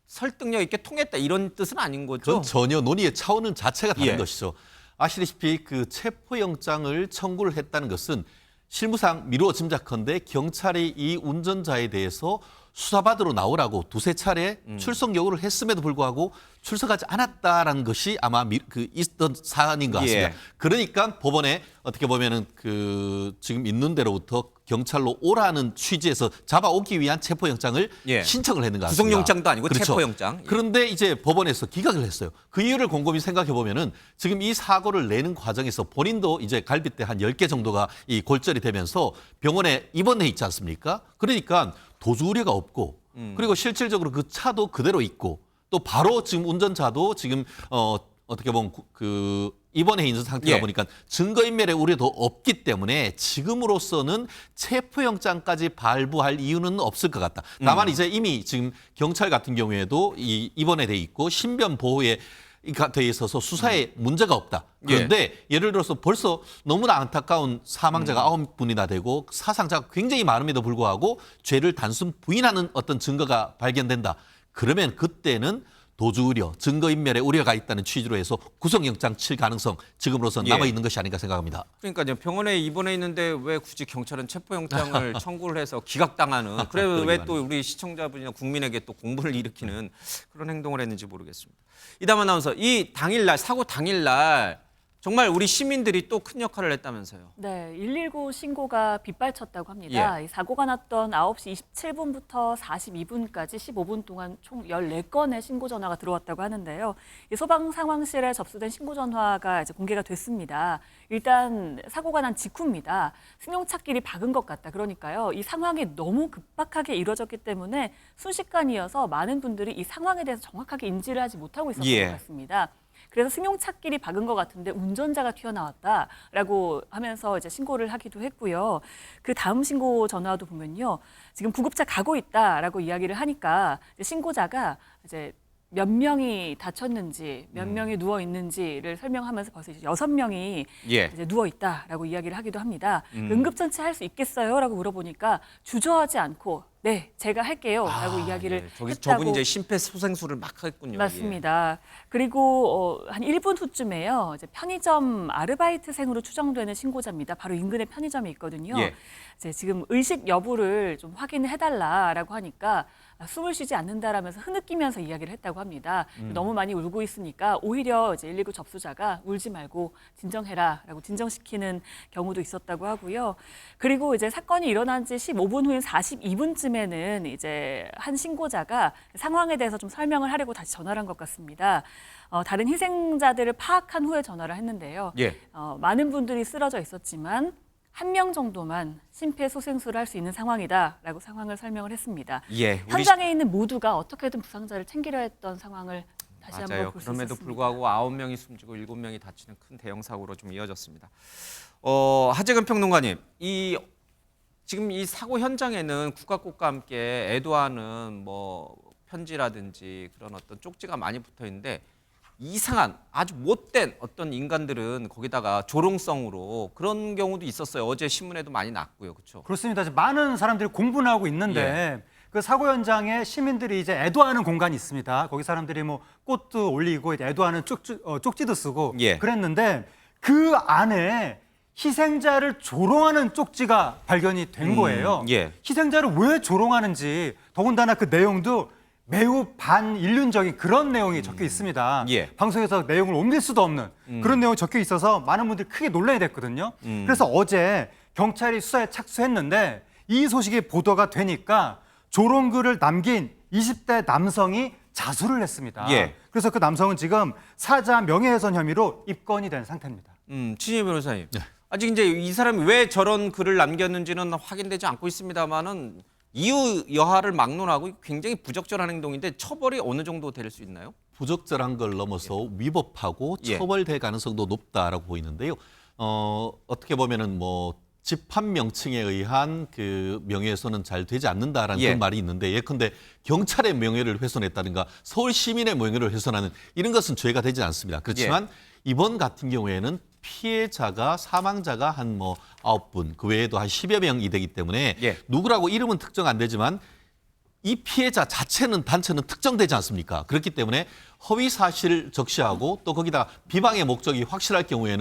설득력 있게 통했다 이런 뜻은 아닌 거죠? 그건 전혀 논의의 차원은 자체가 다른 예. 것이죠. 아시다시피 그 체포영장을 청구를 했다는 것은 실무상 미루어 짐작컨대 경찰이 이 운전자에 대해서 수사받으러 나오라고 두세 차례 출석 요구를 했음에도 불구하고 출석하지 않았다라는 것이 아마 있던 사안인 것 같습니다. 예. 그러니까 법원에 어떻게 보면은 그 지금 있는 대로부터 경찰로 오라는 취지에서 잡아오기 위한 체포영장을 예. 신청을 했는 것 같습니다. 구속영장도 아니고 그렇죠. 체포영장. 예. 그런데 이제 법원에서 기각을 했어요. 그 이유를 곰곰이 생각해 보면은 지금 이 사고를 내는 과정에서 본인도 이제 갈비뼈 한 10개 정도가 이 골절이 되면서 병원에 입원해 있지 않습니까? 그러니까 도주 우려가 없고 그리고 실질적으로 그 차도 그대로 있고 또 바로 지금 운전자도 지금 어떻게 보면 그 입원해 있는 상태다 예. 보니까 증거인멸의 우려도 없기 때문에 지금으로서는 체포영장까지 발부할 이유는 없을 것 같다. 다만 이제 이미 지금 경찰 같은 경우에도 이 입원에 돼 있고 신변 보호에 돼 있어서 수사에 문제가 없다. 그런데 예를 들어서 벌써 너무나 안타까운 사망자가 9분이나 되고 사상자가 굉장히 많음에도 불구하고 죄를 단순 부인하는 어떤 증거가 발견된다. 그러면 그때는 도주 우려, 증거인멸의 우려가 있다는 취지로 해서 구속영장 칠 가능성 지금으로서는 예. 남아있는 것이 아닌가 생각합니다. 그러니까요. 병원에 입원해 있는데 왜 굳이 경찰은 체포영장을 청구를 해서 기각당하는 그래 왜 또 우리 시청자분이나 국민에게 또 공분을 일으키는 그런 행동을 했는지 모르겠습니다. 이담 아나운서, 이 당일날 사고 당일날 정말 우리 시민들이 또 큰 역할을 했다면서요. 네, 119 신고가 빗발쳤다고 합니다. 이 사고가 났던 9시 27분부터 42분까지 15분 동안 총 14건의 신고 전화가 들어왔다고 하는데요. 이 소방 상황실에 접수된 신고 전화가 이제 공개가 됐습니다. 일단 사고가 난 직후입니다. 승용차끼리 박은 것 같다. 그러니까요. 이 상황이 너무 급박하게 이루어졌기 때문에 순식간이어서 많은 분들이 이 상황에 대해서 정확하게 인지를 하지 못하고 있었던 예. 것 같습니다. 그래서 승용차끼리 박은 것 같은데 운전자가 튀어나왔다라고 하면서 이제 신고를 하기도 했고요. 그 다음 신고 전화도 보면요, 지금 구급차 가고 있다라고 이야기를 하니까 이제 신고자가 이제 몇 명이 다쳤는지, 몇 명이 누워 있는지를 설명하면서 벌써 이제 6명이 예. 이제 누워 있다라고 이야기를 하기도 합니다. 응급처치 할 수 있겠어요?라고 물어보니까 주저하지 않고 네, 제가 할게요.라고 이야기를 했다고. 저분이 이제 심폐소생술을 막 했군요. 맞습니다. 그리고 한 1분 후쯤에요. 이제 편의점 아르바이트생으로 추정되는 신고자입니다. 바로 인근에 편의점이 있거든요. 예. 이제 지금 의식 여부를 좀 확인을 해달라라고 하니까 숨을 쉬지 않는다라면서 흐느끼면서 이야기를 했다고 합니다. 너무 많이 울고 있으니까 오히려 이제 119 접수자가 울지 말고 진정해라라고 진정시키는 경우도 있었다고 하고요. 그리고 이제 사건이 일어난 지 15분 후인 42분쯤에는 이제 한 신고자가 상황에 대해서 좀 설명을 하려고 다시 전화를 한 것 같습니다. 다른 희생자들을 파악한 후에 전화를 했는데요. 예. 많은 분들이 쓰러져 있었지만 1명 정도만 심폐소생술을 할 수 있는 상황이다라고 상황을 설명을 했습니다. 예. 현장에 있는 모두가 어떻게든 부상자를 챙기려 했던 상황을 다시 한번 맞아요. 볼 수 그럼에도 있었습니다. 불구하고 9명이 숨지고 7명이 다치는 큰 대형 사고로 좀 이어졌습니다. 하재근 평론가님, 지금 이 사고 현장에는 국가꽃과 함께 애도하는 뭐 편지라든지 그런 어떤 쪽지가 많이 붙어 있는데 이상한 아주 못된 어떤 인간들은 거기다가 조롱성으로 그런 경우도 있었어요. 어제 신문에도 많이 났고요. 그렇죠? 그렇습니다. 지금 많은 사람들이 공분을 하고 있는데 그 사고 현장에 시민들이 이제 애도하는 공간이 있습니다. 거기 사람들이 뭐 꽃도 올리고 이제 애도하는 쪽지도 쓰고 예. 그랬는데 그 안에 희생자를 조롱하는 쪽지가 발견이 된 거예요. 예. 희생자를 왜 조롱하는지 더군다나 그 내용도 매우 반인륜적인 그런 내용이 적혀 있습니다. 예. 방송에서 내용을 옮길 수도 없는 그런 내용이 적혀 있어서 많은 분들이 크게 놀라게 됐거든요. 그래서 어제 경찰이 수사에 착수했는데 이 소식이 보도가 되니까 조롱글을 남긴 20대 남성이 자수를 했습니다. 예. 그래서 그 남성은 지금 사자 명예훼손 혐의로 입건이 된 상태입니다. 친희 변호사님. 네. 아직 이제 이 사람이 왜 저런 글을 남겼는지는 확인되지 않고 있습니다만은 이유 여하를 막론하고 굉장히 부적절한 행동인데 처벌이 어느 정도 될 수 있나요? 부적절한 걸 넘어서 위법하고 예. 처벌될 가능성도 높다라고 보이는데요. 어떻게 보면은 뭐 집합 명칭에 의한 그 명예훼손은 잘 되지 않는다라는 예. 그런 말이 있는데 예컨대 경찰의 명예를 훼손했다든가 서울 시민의 명예를 훼손하는 이런 것은 죄가 되지 않습니다. 그렇지만 이번 같은 경우에는 피해자가 사망자가 한 뭐 9분 그 외에도 한 10여 명이 되기 때문에 예. 누구라고 이름은 특정 안 되지만 이 피해자 자체는 단체는 특정되지 않습니까? 그렇기 때문에 허위 사실을 적시하고 또 거기다 비방의 목적이 확실할 경우에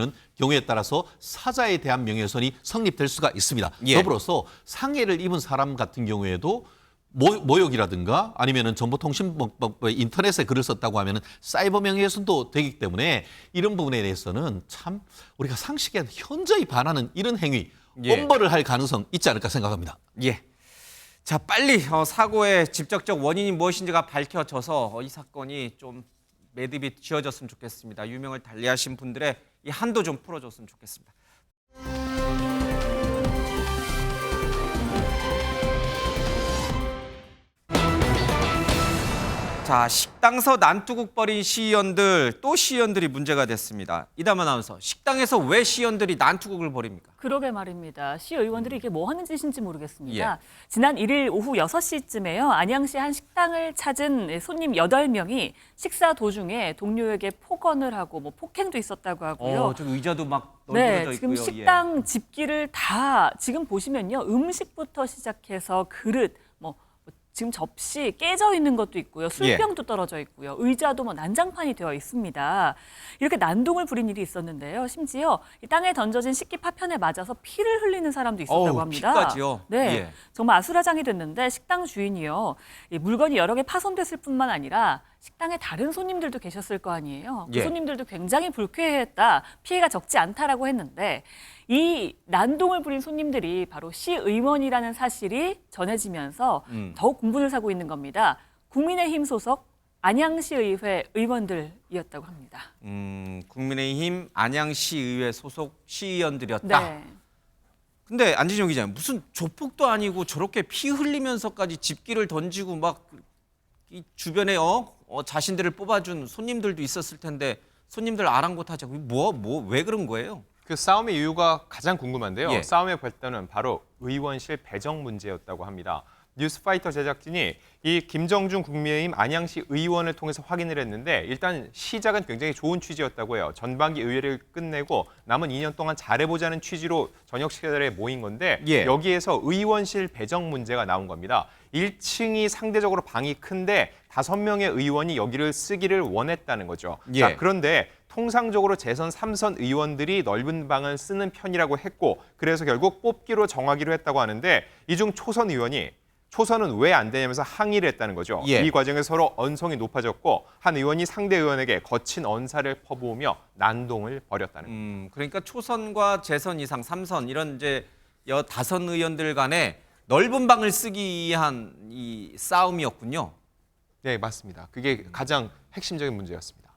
따라서 사자에 대한 명예훼손이 성립될 수가 있습니다. 예. 더불어서 상해를 입은 사람 같은 경우에도 모욕이라든가 아니면은 정보통신법에 인터넷에 글을 썼다고 하면은 사이버 명예훼손도 되기 때문에 이런 부분에 대해서는 참 우리가 상식에 현저히 반하는 이런 행위 엄벌을 할 가능성 있지 않을까 생각합니다. 예. 자, 빨리 사고의 직접적 원인이 무엇인지가 밝혀져서 이 사건이 좀 매듭이 지어졌으면 좋겠습니다. 유명을 달리하신 분들의 이 한도 좀 풀어줬으면 좋겠습니다. 자, 식당서 난투극 벌인 시의원들, 또 시의원들이 문제가 됐습니다. 이담 아나운서, 식당에서 왜 시의원들이 난투극을 벌입니까? 그러게 말입니다. 시의원들이 이게 뭐 하는 짓인지 모르겠습니다. 예. 지난 1일 오후 6시쯤에요. 안양시 한 식당을 찾은 손님 8명이 식사 도중에 동료에게 폭언을 하고 뭐 폭행도 있었다고 하고요. 저 의자도 막 널브러져 네, 지금 있고요. 식당 집기를 다 지금 보시면요. 음식부터 시작해서 그릇, 뭐 지금 접시 깨져 있는 것도 있고요. 술병도 떨어져 있고요. 의자도 뭐 난장판이 되어 있습니다. 이렇게 난동을 부린 일이 있었는데요. 심지어 이 땅에 던져진 식기 파편에 맞아서 피를 흘리는 사람도 있었다고 합니다. 피까지요? 네, 예. 정말 아수라장이 됐는데 식당 주인이요. 이 물건이 여러 개 파손됐을 뿐만 아니라 식당에 다른 손님들도 계셨을 거 아니에요. 그 예. 손님들도 굉장히 불쾌해했다. 피해가 적지 않다라고 했는데 이 난동을 부린 손님들이 바로 시의원이라는 사실이 전해지면서 더욱 공분을 사고 있는 겁니다. 국민의힘 소속 안양시의회 의원들이었다고 합니다. 국민의힘 안양시의회 소속 시의원들이었다. 네. 근데 안진영 기자님, 무슨 조폭도 아니고 저렇게 피 흘리면서까지 집기를 던지고 막 이 주변에 자신들을 뽑아준 손님들도 있었을 텐데 손님들 아랑곳하자고 왜 그런 거예요? 그 싸움의 이유가 가장 궁금한데요. 예. 싸움의 발단은 바로 의원실 배정 문제였다고 합니다. 뉴스파이터 제작진이 이 김정준 국민의힘 안양시 의원을 통해서 확인을 했는데 일단 시작은 굉장히 좋은 취지였다고 해요. 전반기 의회를 끝내고 남은 2년 동안 잘해보자는 취지로 저녁 시간에 모인 건데 예. 여기에서 의원실 배정 문제가 나온 겁니다. 1층이 상대적으로 방이 큰데 5명의 의원이 여기를 쓰기를 원했다는 거죠. 예. 자, 그런데 통상적으로 재선 3선 의원들이 넓은 방을 쓰는 편이라고 했고 그래서 결국 뽑기로 정하기로 했다고 하는데 이 중 초선 의원이 초선은 왜 안 되냐면서 항의를 했다는 거죠. 예. 이 과정에서 서로 언성이 높아졌고 한 의원이 상대 의원에게 거친 언사를 퍼부으며 난동을 벌였다는 거죠. 그러니까 초선과 재선 이상 3선 이런 이제 다선 의원들 간에 넓은 방을 쓰기 위한 이 싸움이었군요. 네, 맞습니다. 그게 가장 핵심적인 문제였습니다.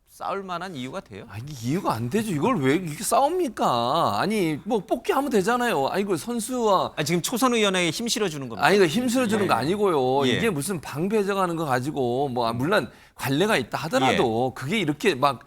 싸울 만한 이유가 돼요? 아니 이해가 안 되죠. 이걸 왜 이렇게 싸웁니까? 아니 뭐 뽑기 하면 되잖아요. 아니 그 선수와 지금 초선 의원에게 힘 실어주는 겁니다. 아니 그 힘쓸어 주는 거 아니고요. 예. 이게 무슨 방 배정하는 거 가지고 뭐 물론 관례가 있다 하더라도 그게 이렇게 막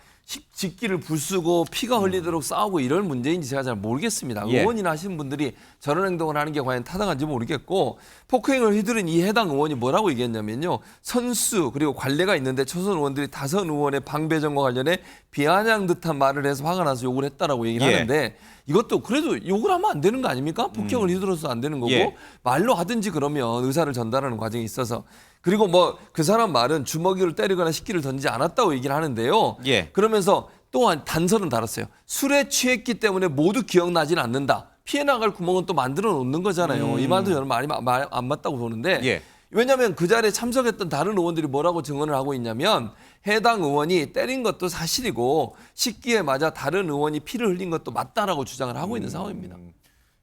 직기를 불쓰고 피가 흘리도록 싸우고 이런 문제인지 제가 잘 모르겠습니다. 예. 의원이나 하시는 분들이 저런 행동을 하는 게 과연 타당한지 모르겠고 폭행을 휘두른 이 해당 의원이 뭐라고 얘기했냐면요. 선수 그리고 관례가 있는데 초선 의원들이 다선 의원의 방 배정과 관련해 비아냥 듯한 말을 해서 화가 나서 욕을 했다라고 얘기를 예. 하는데 이것도 그래도 욕을 하면 안 되는 거 아닙니까? 폭행을 휘둘러서 안 되는 거고 예. 말로 하든지 그러면 의사를 전달하는 과정이 있어서 그리고 뭐 그 사람 말은 주먹이를 때리거나 식기를 던지지 않았다고 얘기를 하는데요. 예. 그러면서 또한 단서는 달았어요. 술에 취했기 때문에 모두 기억나지는 않는다. 피해 나갈 구멍은 또 만들어 놓는 거잖아요. 이 말도 저는 말이 안 맞다고 보는데 예. 왜냐하면 그 자리에 참석했던 다른 의원들이 뭐라고 증언을 하고 있냐면 해당 의원이 때린 것도 사실이고 식기에 맞아 다른 의원이 피를 흘린 것도 맞다라고 주장을 하고 있는 상황입니다.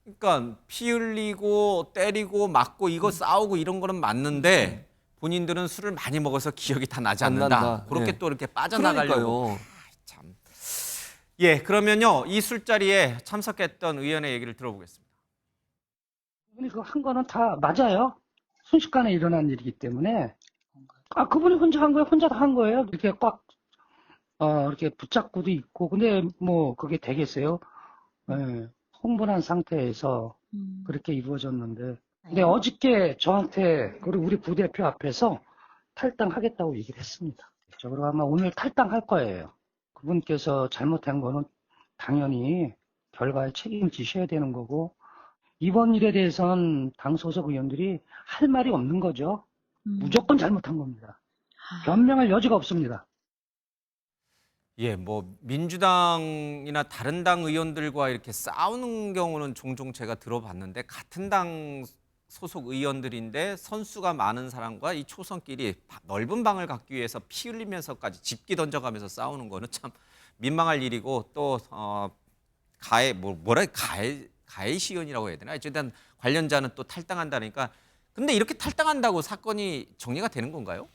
그러니까 피 흘리고 때리고 맞고 이거 싸우고 이런 거는 맞는데 본인들은 술을 많이 먹어서 기억이 다 나지 안 않는다. 난다. 그렇게 네. 또 이렇게 빠져나가려고. 그러니까요. 참. 예, 그러면요. 이 술자리에 참석했던 의원의 얘기를 들어보겠습니다. 그분이 그거 한 거는 다 맞아요. 순식간에 일어난 일이기 때문에. 그분이 혼자 한 거예요. 혼자 다 한 거예요. 이렇게 꽉, 이렇게 붙잡고도 있고. 근데 뭐, 그게 되겠어요? 예, 흥분한 상태에서 그렇게 이루어졌는데. 근데 어저께 저한테, 그리고 우리 부대표 앞에서 탈당하겠다고 얘기를 했습니다. 그리고 아마 오늘 탈당할 거예요. 그분께서 잘못한 거는 당연히 결과에 책임을 지셔야 되는 거고, 이번 일에 대해서는 당 소속 의원들이 할 말이 없는 거죠. 무조건 잘못한 겁니다. 변명할 여지가 없습니다. 예, 뭐 민주당이나 다른 당 의원들과 이렇게 싸우는 경우는 종종 제가 들어봤는데 같은 당 소속 의원들인데 선수가 많은 사람과 이 초선끼리 넓은 방을 갖기 위해서 피 흘리면서까지 집기 던져가면서 싸우는 거는 참 민망할 일이고 또 가해 시연이라고 해야 되나? 어쨌든 관련자는 또 탈당한다니까. 근데 이렇게 탈당한다고 사건이 정리가 되는 건가요?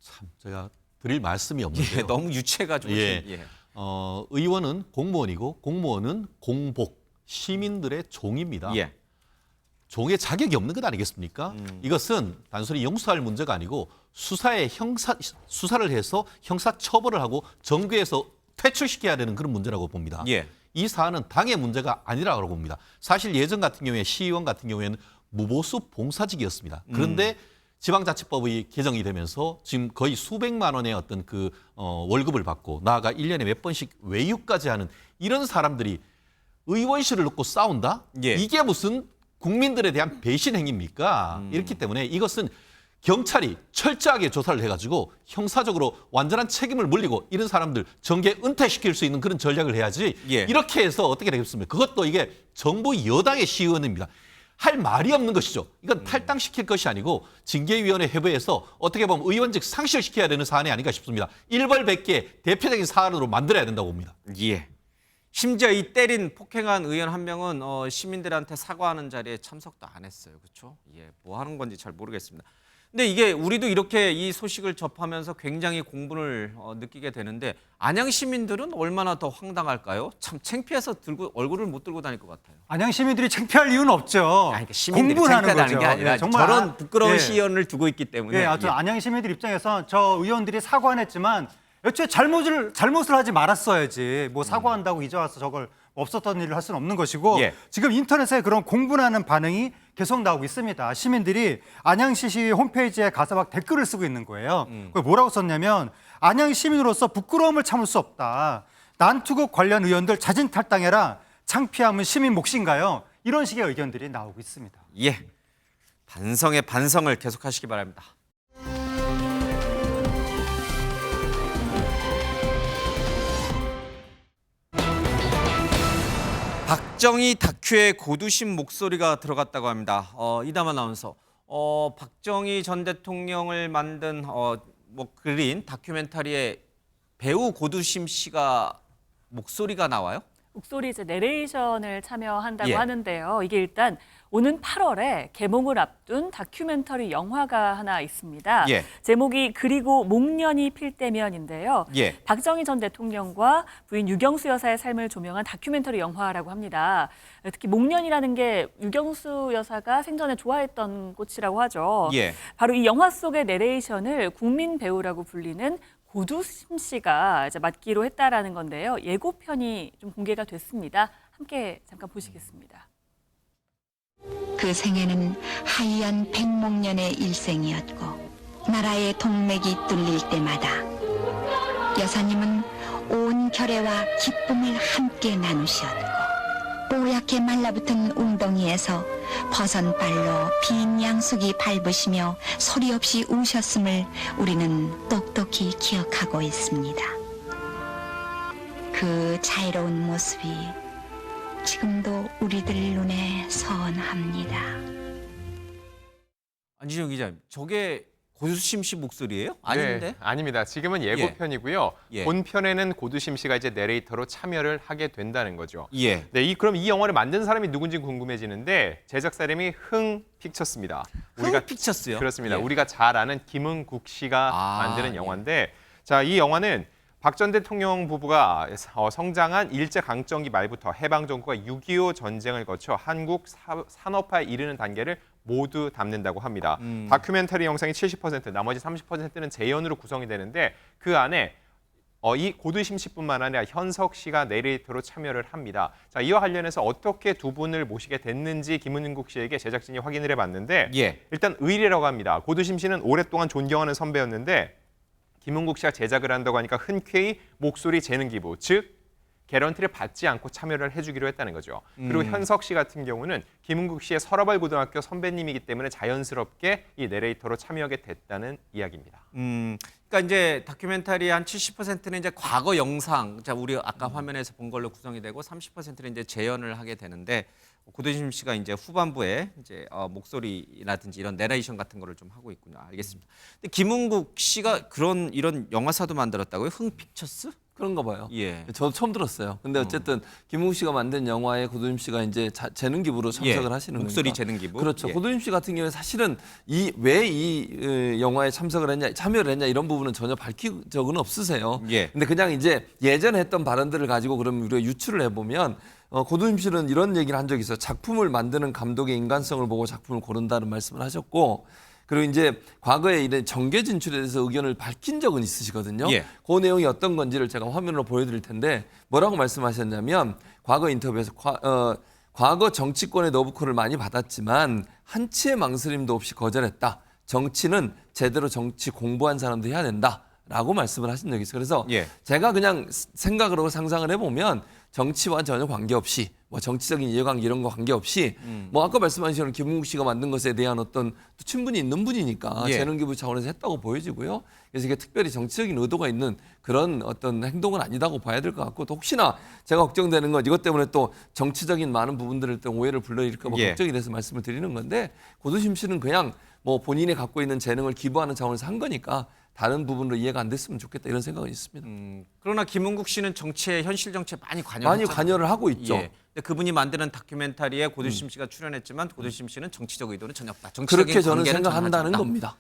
참 제가 드릴 말씀이 없는데요. 예, 너무 유체가지고. 예. 예. 의원은 공무원이고 공무원은 공복, 시민들의 종입니다. 예. 종의 자격이 없는 것 아니겠습니까? 이것은 단순히 용서할 문제가 아니고 수사를 해서 형사 처벌을 하고 정부에서 퇴출시켜야 되는 그런 문제라고 봅니다. 예. 이 사안은 당의 문제가 아니라고 봅니다. 사실 예전 같은 경우에 시의원 같은 경우에는 무보수 봉사직이었습니다. 그런데 지방자치법이 개정이 되면서 지금 거의 수백만 원의 어떤 월급을 받고 나아가 1년에 몇 번씩 외유까지 하는 이런 사람들이 의원실을 놓고 싸운다? 예. 이게 무슨 국민들에 대한 배신 행위입니까? 이렇기 때문에 이것은 경찰이 철저하게 조사를 해가지고 형사적으로 완전한 책임을 물리고 이런 사람들 정계 은퇴시킬 수 있는 그런 전략을 해야지 예. 이렇게 해서 어떻게 되겠습니까? 그것도 이게 정부 여당의 시의원입니다. 할 말이 없는 것이죠. 이건 탈당시킬 것이 아니고 징계위원회 회부해서 어떻게 보면 의원직 상실시켜야 되는 사안이 아닌가 싶습니다. 일벌백계 대표적인 사안으로 만들어야 된다고 봅니다. 예. 심지어 이 때린 폭행한 의원 한 명은 시민들한테 사과하는 자리에 참석도 안 했어요. 그렇죠? 예. 뭐 하는 건지 잘 모르겠습니다. 근데 이게 우리도 이렇게 이 소식을 접하면서 굉장히 공분을 느끼게 되는데 안양 시민들은 얼마나 더 황당할까요? 참 창피해서 얼굴을 못 들고 다닐 것 같아요. 안양 시민들이 창피할 이유는 없죠. 그러니까 시민들이 공분하는 창피하다는 거죠. 게 아니라 예, 정말 저런 부끄러운 예. 시연을 두고 있기 때문에. 예, 아무튼 안양 시민들 입장에서 저 의원들이 사과는 했지만 애초에 잘못을 하지 말았어야지. 뭐 사과한다고 이제 와서 저걸 없었던 일을 할 수는 없는 것이고 예. 지금 인터넷에 그런 공분하는 반응이 계속 나오고 있습니다. 시민들이 안양시시 홈페이지에 가서 막 댓글을 쓰고 있는 거예요. 그게 뭐라고 썼냐면 안양 시민으로서 부끄러움을 참을 수 없다. 난투극 관련 의원들 자진 탈당해라. 창피함은 시민 몫인가요? 이런 식의 의견들이 나오고 있습니다. 예. 반성의 반성을 계속하시기 바랍니다. 박정희 다큐에 고두심 목소리가 들어갔다고 합니다. 이담 아나운서, 박정희 전 대통령을 만든 그린 다큐멘터리에 배우 고두심 씨가 목소리가 나와요? 목소리 이제 내레이션을 참여한다고 예. 하는데요. 이게 일단 오는 8월에 개봉을 앞둔 다큐멘터리 영화가 하나 있습니다. 예. 제목이 그리고 목련이 필 때면인데요. 예. 박정희 전 대통령과 부인 유경수 여사의 삶을 조명한 다큐멘터리 영화라고 합니다. 특히 목련이라는 게 유경수 여사가 생전에 좋아했던 꽃이라고 하죠. 예. 바로 이 영화 속의 내레이션을 국민 배우라고 불리는 고두심 씨가 이제 맡기로 했다라는 건데요. 예고편이 좀 공개가 됐습니다. 함께 잠깐 보시겠습니다. 그 생애는 하얀 백목년의 일생이었고 나라의 동맥이 뚫릴 때마다 여사님은 온 결애와 기쁨을 함께 나누셨고 뽀얗게 말라붙은 웅덩이에서 버선발로 빈 양숙이 밟으시며 소리 없이 우셨음을 우리는 똑똑히 기억하고 있습니다. 그 자유로운 모습이 지금도 우리들 눈에 선합니다. 안지정 기자님, 저게 고두심 씨 목소리예요? 아닌데? 네, 아닙니다. 지금은 예고편이고요. 예. 본편에는 고두심 씨가 이제 내레이터로 참여를 하게 된다는 거죠. 예. 네, 그럼 이 영화를 만든 사람이 누군지 궁금해지는데 제작사 이름이 흥픽처스입니다. 흥픽처스요? 그렇습니다. 예. 우리가 잘 아는 김흥국 씨가 만드는 예. 영화인데, 자, 이 영화는 박 전 대통령 부부가 성장한 일제강점기 말부터 해방 정부가 6.25 전쟁을 거쳐 한국 산업화에 이르는 단계를 모두 담는다고 합니다. 다큐멘터리 영상이 70%, 나머지 30%는 재연으로 구성이 되는데 그 안에 이 고두심 씨뿐만 아니라 현석 씨가 내레이터로 참여를 합니다. 자, 이와 관련해서 어떻게 두 분을 모시게 됐는지 김은국 씨에게 제작진이 확인을 해봤는데 일단 의리라고 합니다. 고두심 씨는 오랫동안 존경하는 선배였는데 김은국 씨가 제작을 한다고 하니까 흔쾌히 목소리 재능 기부, 즉 개런티를 받지 않고 참여를 해주기로 했다는 거죠. 그리고 현석 씨 같은 경우는 김은국 씨의 서라벌 고등학교 선배님이기 때문에 자연스럽게 이 내레이터로 참여하게 됐다는 이야기입니다. 그러니까 이제 다큐멘터리 한 70%는 이제 과거 영상, 자 우리 아까 화면에서 본 걸로 구성이 되고 30%는 이제 재현을 하게 되는데 고두심 씨가 이제 후반부에 이제 목소리라든지 이런 내레이션 같은 거를 좀 하고 있군요. 알겠습니다. 근데 김은국 씨가 이런 영화사도 만들었다고요? 흥픽처스? 그런가 봐요. 예. 저도 처음 들었어요. 근데 어쨌든 김웅 씨가 만든 영화에 고두심 씨가 이제 재능 기부로 참석을 하시는 거니까. 목소리 재능 기부. 그렇죠. 고두심 씨 같은 경우에 사실은 왜 이 영화에 참석을 했냐, 참여를 했냐 이런 부분은 전혀 밝힌 적은 없으세요. 근데 그냥 이제 예전에 했던 발언들을 가지고 그럼 우리가 유추를 해보면 고두심 씨는 이런 얘기를 한 적이 있어요. 작품을 만드는 감독의 인간성을 보고 작품을 고른다는 말씀을 하셨고, 그리고 이제 과거에 이런 정계 진출에 대해서 의견을 밝힌 적은 있으시거든요. 그 내용이 어떤 건지를 제가 화면으로 보여드릴 텐데 뭐라고 말씀하셨냐면 과거 인터뷰에서 과거 정치권의 너브콜을 많이 받았지만 한치의 망설임도 없이 거절했다. 정치는 제대로 정치 공부한 사람도 해야 된다. 라고 말씀을 하신 적이 있어요. 그래서 제가 그냥 생각을 하고 상상을 해보면 정치와 전혀 관계없이 뭐 정치적인 이해관계 이런 거 관계없이 뭐 아까 말씀하신 김은국 씨가 만든 것에 대한 어떤 또 친분이 있는 분이니까 재능 기부 차원에서 했다고 보여지고요. 그래서 이게 특별히 정치적인 의도가 있는 그런 어떤 행동은 아니다고 봐야 될 것 같고, 또 혹시나 제가 걱정되는 건 이것 때문에 또 정치적인 많은 부분들을 또 오해를 불러일으켜 뭐 걱정이 돼서 말씀을 드리는 건데, 고두심 씨는 그냥 뭐 본인이 갖고 있는 재능을 기부하는 차원에서 한 거니까 다른 부분으로 이해가 안 됐으면 좋겠다 이런 생각은 있습니다. 그러나 김은국 씨는 정치에 현실 정치에 많이 관여를 하고 있죠. 근데 그분이 만드는 다큐멘터리에 고두심 씨가 출연했지만 고두심 씨는 정치적 의도는 전혀 없다. 정치적인 그렇게 저는 관계는 생각한다는 전혀 하지 않는다. 겁니다.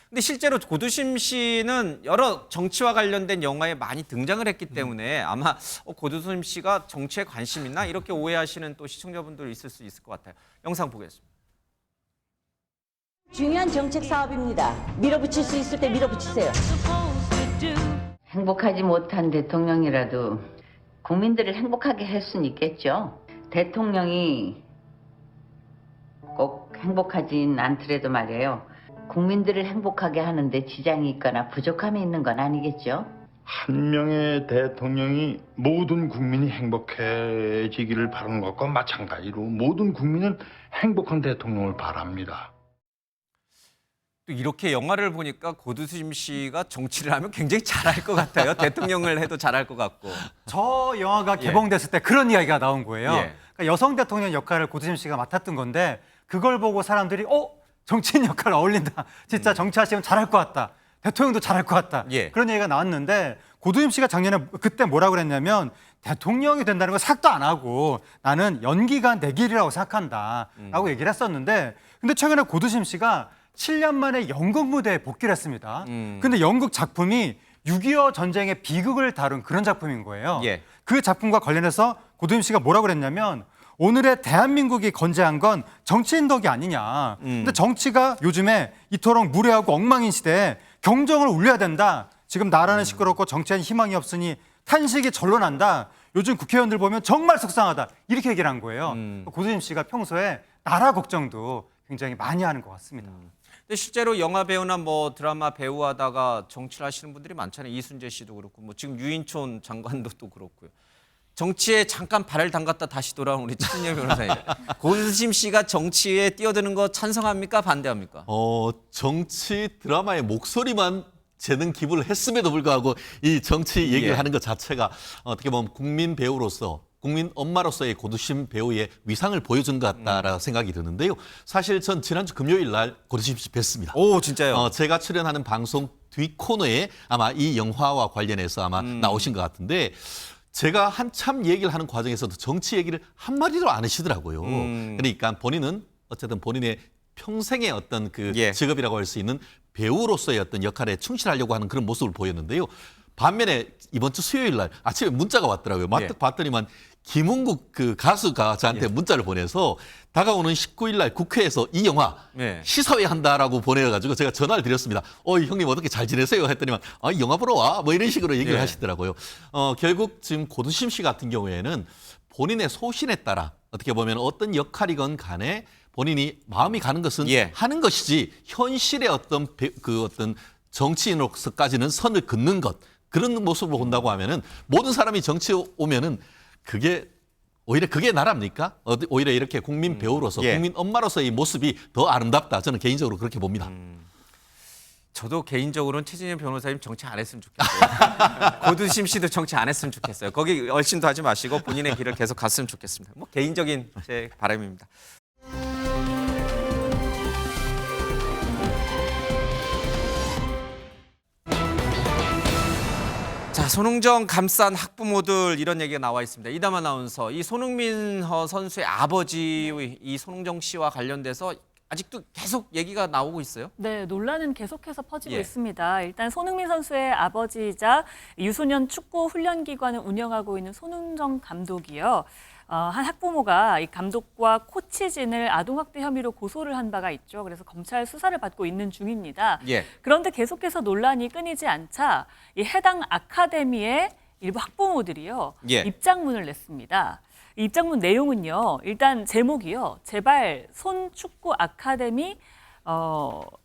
근데 실제로 고두심 씨는 여러 정치와 관련된 영화에 많이 등장을 했기 때문에 아마 고두심 씨가 정치에 관심 있나 이렇게 오해하시는 또 시청자분들 있을 수 있을 것 같아요. 영상 보겠습니다. 중요한 정책 사업입니다. 밀어붙일 수 있을 때 밀어붙이세요. 행복하지 못한 대통령이라도 국민들을 행복하게 할 수는 있겠죠. 대통령이 꼭 행복하진 않더라도 말이에요. 국민들을 행복하게 하는데 지장이 있거나 부족함이 있는 건 아니겠죠. 한 명의 대통령이 모든 국민이 행복해지기를 바라는 것과 마찬가지로 모든 국민은 행복한 대통령을 바랍니다. 또 이렇게 영화를 보니까 고두심 씨가 정치를 하면 굉장히 잘할 것 같아요. 대통령을 해도 잘할 것 같고. 저 영화가 개봉됐을 때 그런 이야기가 나온 거예요. 그러니까 여성 대통령 역할을 고두심 씨가 맡았던 건데 그걸 보고 사람들이 정치인 역할 어울린다. 진짜 정치하시면 잘할 것 같다. 대통령도 잘할 것 같다. 그런 얘기가 나왔는데 고두심 씨가 작년에 그때 뭐라고 그랬냐면 대통령이 된다는 걸 생각도 안 하고 나는 연기가 내 길이라고 생각한다. 라고 얘기를 했었는데 근데 최근에 고두심 씨가 7년 만에 연극 무대에 복귀를 했습니다. 근데 연극 작품이 6.25 전쟁의 비극을 다룬 그런 작품인 거예요. 그 작품과 관련해서 고두심 씨가 뭐라고 그랬냐면 오늘의 대한민국이 건재한 건 정치인 덕이 아니냐. 근데 정치가 요즘에 이토록 무례하고 엉망인 시대에 경정을 울려야 된다. 지금 나라는 시끄럽고 정치엔 희망이 없으니 탄식이 절로 난다. 요즘 국회의원들 보면 정말 속상하다. 이렇게 얘기를 한 거예요. 고두심 씨가 평소에 나라 걱정도 굉장히 많이 하는 것 같습니다. 근데 실제로 영화 배우나 뭐 드라마 배우 하다가 정치를 하시는 분들이 많잖아요. 이순재 씨도 그렇고 뭐 지금 유인촌 장관도 또 그렇고요. 정치에 잠깐 발을 담갔다 다시 돌아온 우리 최진영 변호사님. 고두심 씨가 정치에 뛰어드는 거 찬성합니까? 반대합니까? 정치 드라마의 목소리만 재능 기부를 했음에도 불구하고 이 정치 얘기를 하는 것 자체가 어떻게 보면 국민 배우로서 국민 엄마로서의 고두심 배우의 위상을 보여준 것 같다라는 생각이 드는데요. 사실 전 지난주 금요일 날 고두심 씨 뵀습니다. 오, 진짜요? 제가 출연하는 방송 뒤 코너에 아마 이 영화와 관련해서 아마 나오신 것 같은데 제가 한참 얘기를 하는 과정에서도 정치 얘기를 한마디도 안 하시더라고요. 그러니까 본인은 어쨌든 본인의 평생의 어떤 그 직업이라고 할 수 있는 배우로서의 어떤 역할에 충실하려고 하는 그런 모습을 보였는데요. 반면에 이번 주 수요일 날 아침에 문자가 왔더라고요. 딱 봤더니만 김은국 그 가수가 저한테 문자를 보내서 다가오는 19일 날 국회에서 이 영화 시사회 한다라고 보내가지고 제가 전화를 드렸습니다. 형님 어떻게 잘 지내세요? 했더니만 이 영화 보러 와. 뭐 이런 식으로 얘기를 하시더라고요. 결국 지금 고두심 씨 같은 경우에는 본인의 소신에 따라 어떻게 보면 어떤 역할이건 간에 본인이 마음이 가는 것은 하는 것이지 현실의 어떤 어떤 정치인으로서까지는 선을 긋는 것 그런 모습을 본다고 하면은 모든 사람이 정치에 오면은 오히려 그게 나랍니까? 오히려 이렇게 국민 배우로서 국민 엄마로서의 모습이 더 아름답다. 저는 개인적으로 그렇게 봅니다. 저도 개인적으로는 최진현 변호사님 정치 안 했으면 좋겠어요. 고두심 씨도 정치 안 했으면 좋겠어요. 거기 얼씬도 하지 마시고 본인의 길을 계속 갔으면 좋겠습니다. 뭐 개인적인 제 바람입니다. 자, 손흥정 감싼 학부모들 이런 얘기가 나와 있습니다. 이담 아나운서, 이 손흥민 선수의 아버지 이 손흥정 씨와 관련돼서 아직도 계속 얘기가 나오고 있어요? 네, 논란은 계속해서 퍼지고 있습니다. 일단 손흥민 선수의 아버지이자 유소년 축구 훈련기관을 운영하고 있는 손흥정 감독이요. 한 학부모가 이 감독과 코치진을 아동학대 혐의로 고소를 한 바가 있죠. 그래서 검찰 수사를 받고 있는 중입니다. 그런데 계속해서 논란이 끊이지 않자 이 해당 아카데미의 일부 학부모들이요. 입장문을 냈습니다. 이 입장문 내용은요. 일단 제목이요. 제발 손축구 아카데미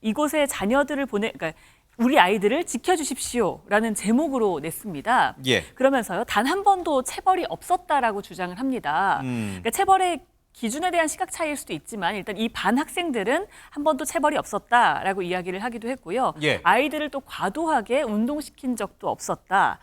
이곳에 자녀들을 그러니까 우리 아이들을 지켜주십시오라는 제목으로 냈습니다. 그러면서요. 단 한 번도 체벌이 없었다라고 주장을 합니다. 그러니까 체벌의 기준에 대한 시각 차이일 수도 있지만 일단 이 반 학생들은 한 번도 체벌이 없었다라고 이야기를 하기도 했고요. 아이들을 또 과도하게 운동시킨 적도 없었다.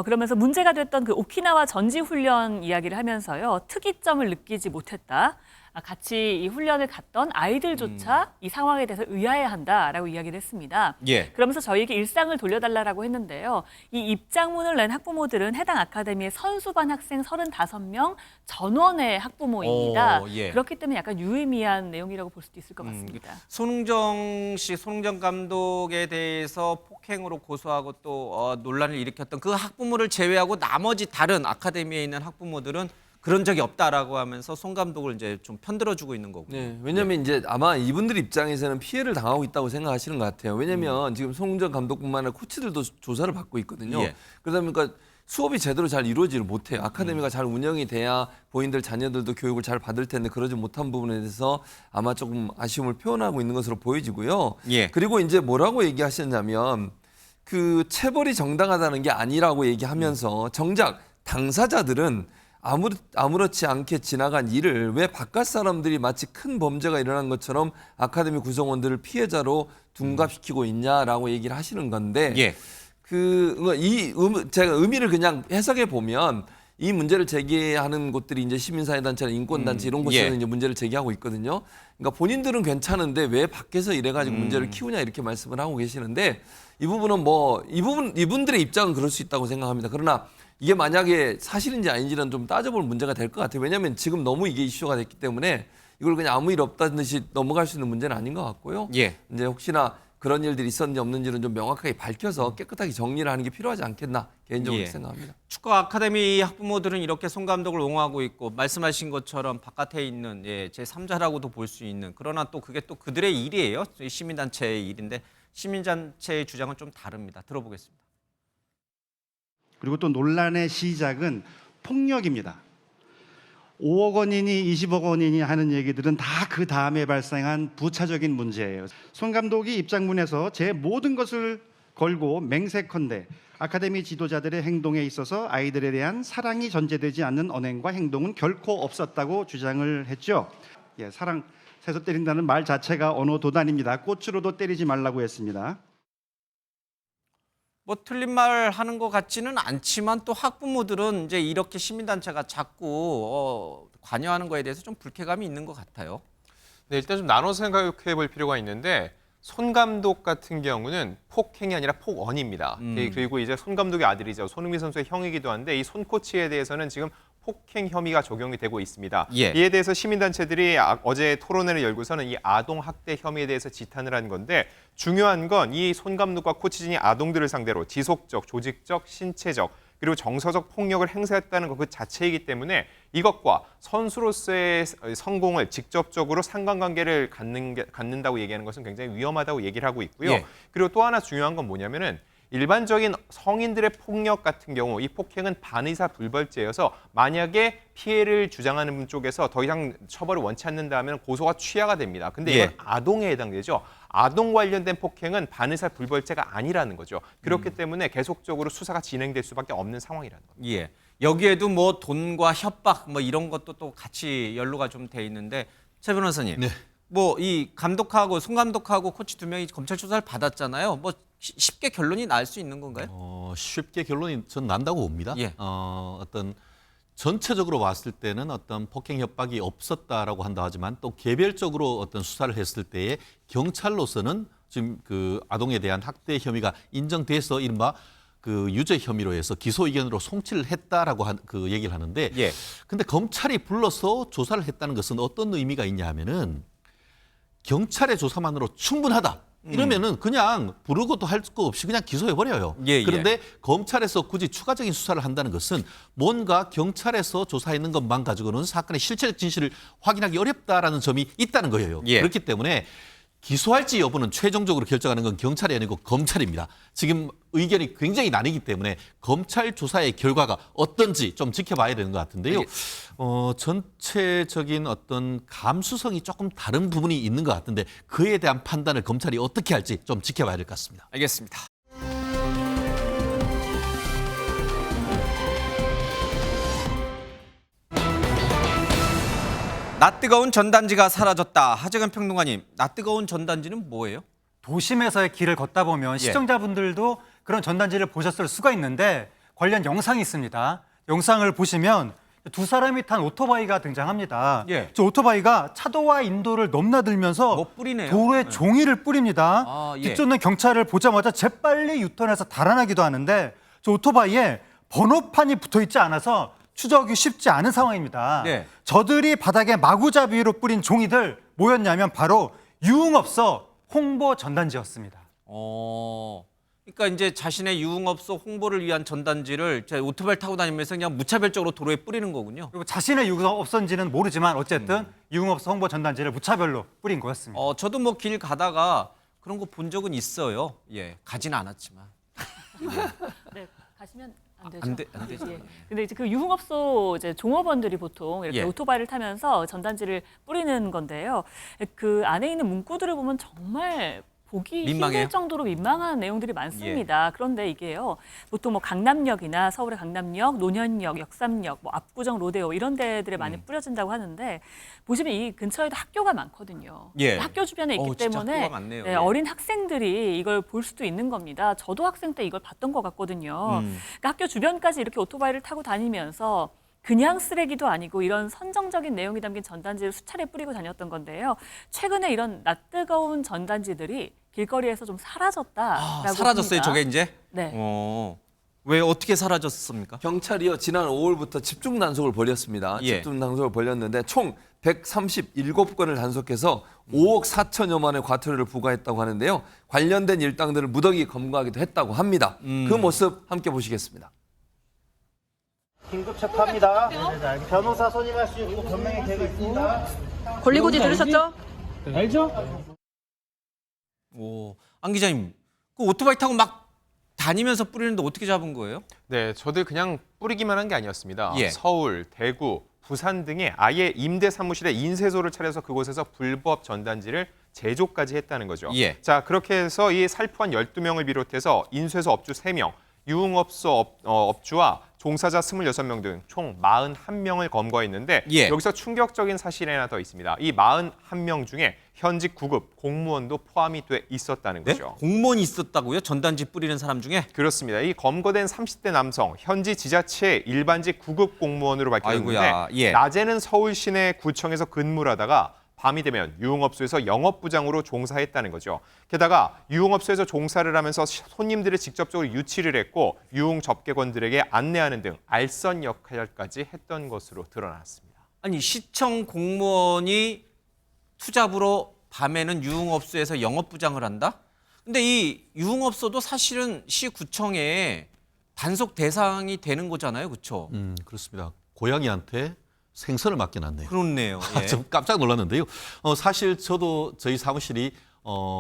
그러면서 문제가 됐던 그 오키나와 전지훈련 이야기를 하면서요. 특이점을 느끼지 못했다. 같이 이 훈련을 갔던 아이들조차 이 상황에 대해서 의아해한다라고 이야기를 했습니다. 그러면서 저희에게 일상을 돌려달라고 했는데요. 이 입장문을 낸 학부모들은 해당 아카데미의 선수반 학생 35명 전원의 학부모입니다. 그렇기 때문에 약간 유의미한 내용이라고 볼 수도 있을 것 같습니다. 손흥정 씨, 손흥정 감독에 대해서 폭행으로 고소하고 또 논란을 일으켰던 그 학부모를 제외하고 나머지 다른 아카데미에 있는 학부모들은 그런 적이 없다라고 하면서 손 감독을 이제 좀 편들어주고 있는 거고. 네, 왜냐하면 이제 아마 이분들 입장에서는 피해를 당하고 있다고 생각하시는 것 같아요. 왜냐하면 지금 손흥정 감독뿐만 아니라 코치들도 조사를 받고 있거든요. 그러다 보니까 수업이 제대로 잘 이루어지를 못해요. 아카데미가 잘 운영이 돼야 본인들 자녀들도 교육을 잘 받을 텐데 그러지 못한 부분에 대해서 아마 조금 아쉬움을 표현하고 있는 것으로 보여지고요. 그리고 이제 뭐라고 얘기하셨냐면 그 체벌이 정당하다는 게 아니라고 얘기하면서 정작 당사자들은 아무렇지 않게 지나간 일을 왜 바깥 사람들이 마치 큰 범죄가 일어난 것처럼 아카데미 구성원들을 피해자로 둔갑시키고 있냐라고 얘기를 하시는 건데 제가 의미를 그냥 해석해 보면 이 문제를 제기하는 곳들이 이제 시민사회단체나 인권단체 이런 곳에서 이제 문제를 제기하고 있거든요. 그러니까 본인들은 괜찮은데 왜 밖에서 이래가지고 문제를 키우냐 이렇게 말씀을 하고 계시는데 이 부분은 이분들의 입장은 그럴 수 있다고 생각합니다. 그러나 이게 만약에 사실인지 아닌지는 좀 따져볼 문제가 될 것 같아요. 왜냐하면 지금 너무 이게 이슈가 됐기 때문에 이걸 그냥 아무 일 없다는 듯이 넘어갈 수 있는 문제는 아닌 것 같고요. 이제 혹시나 그런 일들이 있었는지 없는지는 좀 명확하게 밝혀서 깨끗하게 정리를 하는 게 필요하지 않겠나 개인적으로 생각합니다. 축구 아카데미 학부모들은 이렇게 손 감독을 옹호하고 있고 말씀하신 것처럼 바깥에 있는 제3자라고도 볼 수 있는 그러나 또 그게 또 그들의 일이에요. 시민단체의 일인데 시민단체의 주장은 좀 다릅니다. 들어보겠습니다. 그리고 또 논란의 시작은 폭력입니다. 5억 원이니 20억 원이니 하는 얘기들은 다 그 다음에 발생한 부차적인 문제예요. 손 감독이 입장문에서 제 모든 것을 걸고 맹세컨대 아카데미 지도자들의 행동에 있어서 아이들에 대한 사랑이 전제되지 않는 언행과 행동은 결코 없었다고 주장을 했죠. 사랑 새서 때린다는 말 자체가 언어 도단입니다. 꽃으로도 때리지 말라고 했습니다. 뭐 틀린 말 하는 것 같지는 않지만 또 학부모들은 이제 이렇게 시민단체가 자꾸 관여하는 거에 대해서 좀 불쾌감이 있는 것 같아요. 네, 일단 좀 나눠서 생각해 볼 필요가 있는데 손 감독 같은 경우는 폭행이 아니라 폭언입니다. 그리고 이제 손 감독의 아들이죠. 손흥민 선수의 형이기도 한데 이 손 코치에 대해서는 지금 폭행 혐의가 적용이 되고 있습니다. 예. 이에 대해서 시민단체들이 어제 토론회를 열고서는 이 아동 학대 혐의에 대해서 지탄을 한 건데 중요한 건 이 손 감독과 코치진이 아동들을 상대로 지속적, 조직적, 신체적 그리고 정서적 폭력을 행사했다는 것 그 자체이기 때문에 이것과 선수로서의 성공을 직접적으로 상관관계를 갖는다고 얘기하는 것은 굉장히 위험하다고 얘기를 하고 있고요. 예. 그리고 또 하나 중요한 건 뭐냐면은 일반적인 성인들의 폭력 같은 경우 이 폭행은 반의사 불벌죄여서 만약에 피해를 주장하는 분 쪽에서 더 이상 처벌을 원치 않는다 하면 고소가 취하가 됩니다. 근데 이건 예. 아동에 해당되죠. 아동 관련된 폭행은 반의사 불벌죄가 아니라는 거죠. 그렇기 때문에 계속적으로 수사가 진행될 수밖에 없는 상황이라는 겁니다. 예. 여기에도 뭐 돈과 협박 뭐 이런 것도 또 같이 연루가 좀 돼 있는데 최 변호사님. 네. 뭐 이 감독하고 손 감독하고 코치 2명이 검찰 조사를 받았잖아요. 뭐 쉽게 결론이 날 수 있는 건가요? 쉽게 결론이 전 난다고 봅니다. 예. 어떤 전체적으로 봤을 때는 어떤 폭행 협박이 없었다라고 한다 하지만 또 개별적으로 어떤 수사를 했을 때에 경찰로서는 지금 그 아동에 대한 학대 혐의가 인정돼서 이른바 그 유죄 혐의로 해서 기소 의견으로 송치를 했다라고 그 얘기를 하는데 예. 근데 검찰이 불러서 조사를 했다는 것은 어떤 의미가 있냐 하면은 경찰의 조사만으로 충분하다. 이러면은 그냥 부르고도 할 거 없이 그냥 기소해버려요. 예, 예. 그런데 검찰에서 굳이 추가적인 수사를 한다는 것은 뭔가 경찰에서 조사했는 것만 가지고는 사건의 실체적 진실을 확인하기 어렵다라는 점이 있다는 거예요. 예. 그렇기 때문에 기소할지 여부는 최종적으로 결정하는 건 경찰이 아니고 검찰입니다. 지금 의견이 굉장히 나뉘기 때문에 검찰 조사의 결과가 어떤지 좀 지켜봐야 되는 것 같은데요. 전체적인 어떤 감수성이 조금 다른 부분이 있는 것 같은데 그에 대한 판단을 검찰이 어떻게 할지 좀 지켜봐야 될 것 같습니다. 알겠습니다. 낯뜨거운 전단지가 사라졌다. 하재근 평론가님, 낯뜨거운 전단지는 뭐예요? 도심에서의 길을 걷다 보면 시청자분들도 그런 전단지를 보셨을 수가 있는데 관련 영상이 있습니다. 영상을 보시면 두 사람이 탄 오토바이가 등장합니다. 예. 저 오토바이가 차도와 인도를 넘나들면서 뭐 뿌리네요. 도로에 네. 종이를 뿌립니다. 아, 예. 뒤쫓는 경찰을 보자마자 재빨리 유턴해서 달아나기도 하는데 저 오토바이에 번호판이 붙어 있지 않아서 추적이 쉽지 않은 상황입니다. 네. 저들이 바닥에 마구잡이로 뿌린 종이들 뭐였냐면 바로 유흥업소 홍보 전단지였습니다. 그러니까 이제 자신의 유흥업소 홍보를 위한 전단지를 오토바이를 타고 다니면서 그냥 무차별적으로 도로에 뿌리는 거군요. 그리고 자신의 유흥업소인지는 모르지만 어쨌든 유흥업소 홍보 전단지를 무차별로 뿌린 거였습니다. 저도 뭐 길 가다가 그런 거 본 적은 있어요. 예, 가지는 않았지만. 네, 가시면 안 되죠. 안 되죠. 예. 근데 이제 그 유흥업소 이제 종업원들이 보통 이렇게 예. 오토바이를 타면서 전단지를 뿌리는 건데요. 그 안에 있는 문구들을 보면 정말 보기 민망해요? 힘들 정도로 민망한 내용들이 많습니다. 그런데 이게요, 보통 뭐 강남역이나 서울의 강남역, 노년역, 역삼역, 뭐 압구정 로데오 이런 데들에 많이 뿌려진다고 하는데 보시면 이 근처에도 학교가 많거든요. 예. 학교 주변에 있기 진짜 때문에 학교가 많네요. 네, 예. 어린 학생들이 이걸 볼 수도 있는 겁니다. 저도 학생 때 이걸 봤던 것 같거든요. 그러니까 학교 주변까지 이렇게 오토바이를 타고 다니면서 그냥 쓰레기도 아니고 이런 선정적인 내용이 담긴 전단지를 수차례 뿌리고 다녔던 건데요. 최근에 이런 낯뜨거운 전단지들이 길거리에서 좀 사라졌다라고 사라졌어요, 합니다. 저게 이제? 네. 왜 어떻게 사라졌습니까? 경찰이요 지난 5월부터 집중 단속을 벌였습니다. 예. 집중 단속을 벌였는데 총 137건을 단속해서 5억 4천여만 원의 과태료를 부과했다고 하는데요. 관련된 일당들을 무더기 검거하기도 했다고 합니다. 그 모습 함께 보시겠습니다. 긴급 체크합니다. 변호사 선임할 수 있고 변명의 계획이 있습니다. 권리고지 들으셨죠? 알죠? 안 기자님, 그 오토바이 타고 막 다니면서 뿌리는데 어떻게 잡은 거예요? 네, 저들 그냥 뿌리기만 한 게 아니었습니다. 예. 서울, 대구, 부산 등에 아예 임대 사무실에 인쇄소를 차려서 그곳에서 불법 전단지를 제조까지 했다는 거죠. 예. 자, 그렇게 해서 이 살포한 12명을 비롯해서 인쇄소 업주 3명, 유흥업소 업주와 종사자 26명 등 총 41명을 검거했는데 예. 여기서 충격적인 사실이 하나 더 있습니다. 이 41명 중에 현직 9급 공무원도 포함이 돼 있었다는 네? 거죠. 공무원이 있었다고요? 전단지 뿌리는 사람 중에? 그렇습니다. 이 검거된 30대 남성, 현지 지자체 일반직 9급 공무원으로 밝혀졌는데 아이고야, 예. 낮에는 서울 시내 구청에서 근무를 하다가 밤이 되면 유흥업소에서 영업부장으로 종사했다는 거죠. 게다가 유흥업소에서 종사를 하면서 손님들을 직접적으로 유치를 했고 유흥 접객원들에게 안내하는 등 알선 역할까지 했던 것으로 드러났습니다. 아니 시청 공무원이 투잡으로 밤에는 유흥업소에서 영업부장을 한다? 근데 이 유흥업소도 사실은 시구청에 단속 대상이 되는 거잖아요, 그렇죠? 그렇습니다. 고양이한테 생선을 맡겨놨네요. 그렇네요. 예. 좀 깜짝 놀랐는데요. 사실 저도 저희 사무실이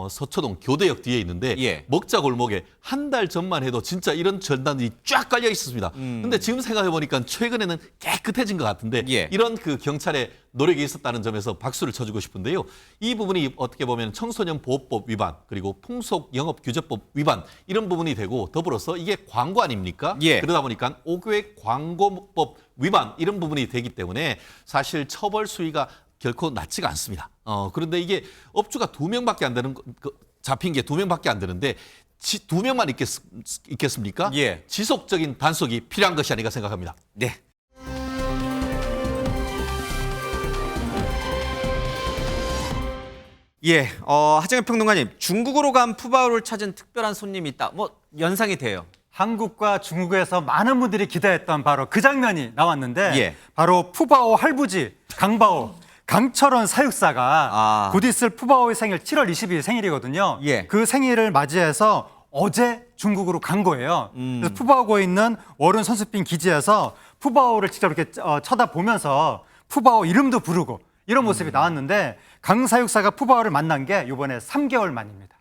서초동 교대역 뒤에 있는데 예. 먹자 골목에 한 달 전만 해도 진짜 이런 전단들이 쫙 깔려 있었습니다. 근데 지금 생각해 보니까 최근에는 깨끗해진 것 같은데 예. 이런 그 경찰의 노력이 있었다는 점에서 박수를 쳐주고 싶은데요. 이 부분이 어떻게 보면 청소년 보호법 위반 그리고 풍속 영업 규제법 위반 이런 부분이 되고 더불어서 이게 광고 아닙니까? 예. 그러다 보니까 5교의 광고법 위반 이런 부분이 되기 때문에 사실 처벌 수위가 결코 낮지가 않습니다. 그런데 이게 업주가 2명밖에 안 되는 잡힌 게 2명밖에 안 되는데 2명만 있겠습니까? 예. 지속적인 단속이 필요한 것이 아닌가 생각합니다. 네. 예, 하정현 평론가님, 중국으로 간 푸바오를 찾은 특별한 손님이 있다. 뭐 연상이 돼요. 한국과 중국에서 많은 분들이 기대했던 바로 그 장면이 나왔는데 예. 바로 푸바오 할부지 강바오 강철원 사육사가 곧 있을 푸바오의 생일 7월 22일 생일이거든요. 예. 그 생일을 맞이해서 어제 중국으로 간 거예요. 그래서 푸바오고에 있는 워른 선수빈 기지에서 푸바오를 직접 이렇게 쳐다보면서 푸바오 이름도 부르고 이런 모습이 나왔는데 강 사육사가 푸바오를 만난 게 이번에 3개월 만입니다.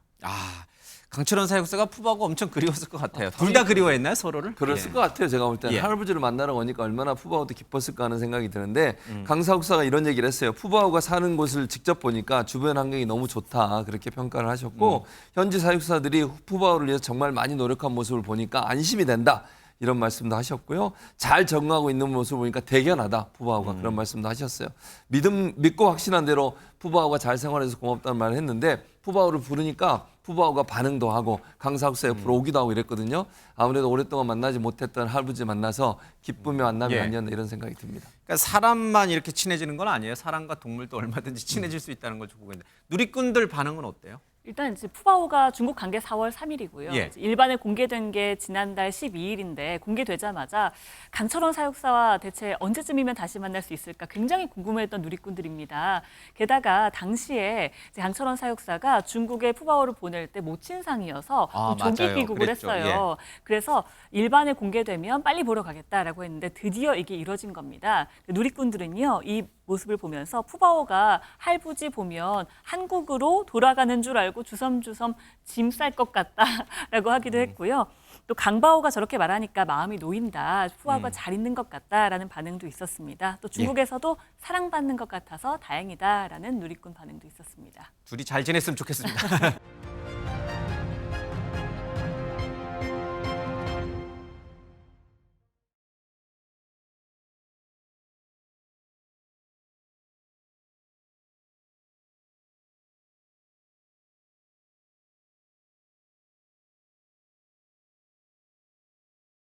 강철원 사육사가 푸바오가 엄청 그리웠을 것 같아요. 둘 다 그리워했나요, 서로를? 그랬을 예. 것 같아요. 제가 볼 때는 예. 할아버지를 만나러 오니까 얼마나 푸바오도 기뻤을까 하는 생각이 드는데 강사국사가 이런 얘기를 했어요. 푸바오가 사는 곳을 직접 보니까 주변 환경이 너무 좋다 그렇게 평가를 하셨고 현지 사육사들이 푸바오를 위해서 정말 많이 노력한 모습을 보니까 안심이 된다. 이런 말씀도 하셨고요. 잘 적응하고 있는 모습을 보니까 대견하다. 푸바오가 그런 말씀도 하셨어요. 믿고 확신한 대로 푸바오가 잘 생활해서 고맙다는 말을 했는데 푸바오를 부르니까 푸바오가 반응도 하고 강사국사 옆으로 오기도 하고 이랬거든요. 아무래도 오랫동안 만나지 못했던 할아버지 만나서 기쁨의 만남이 예. 아니었나 이런 생각이 듭니다. 그러니까 사람만 이렇게 친해지는 건 아니에요. 사람과 동물도 얼마든지 친해질 수 있다는 걸 보고 있는데 누리꾼들 반응은 어때요? 일단 이제 푸바오가 중국 간 게 4월 3일이고요. 예. 일반에 공개된 게 지난달 12일인데 공개되자마자 강철원 사육사와 대체 언제쯤이면 다시 만날 수 있을까 굉장히 궁금해했던 누리꾼들입니다. 게다가 당시에 이제 강철원 사육사가 중국에 푸바오를 보낼 때 모친상이어서 조기 맞아요. 귀국을 그랬죠. 했어요. 그래서 일반에 공개되면 빨리 보러 가겠다라고 했는데 드디어 이게 이뤄진 겁니다. 누리꾼들은요, 이 모습을 보면서 푸바오가 할부지 보면 한국으로 돌아가는 줄 알고 주섬주섬 짐 쌀 것 같다라고 하기도 했고요. 또 강바오가 저렇게 말하니까 마음이 놓인다. 푸바오가 잘 있는 것 같다라는 반응도 있었습니다. 또 중국에서도 사랑받는 것 같아서 다행이다라는 누리꾼 반응도 있었습니다. 둘이 잘 지냈으면 좋겠습니다.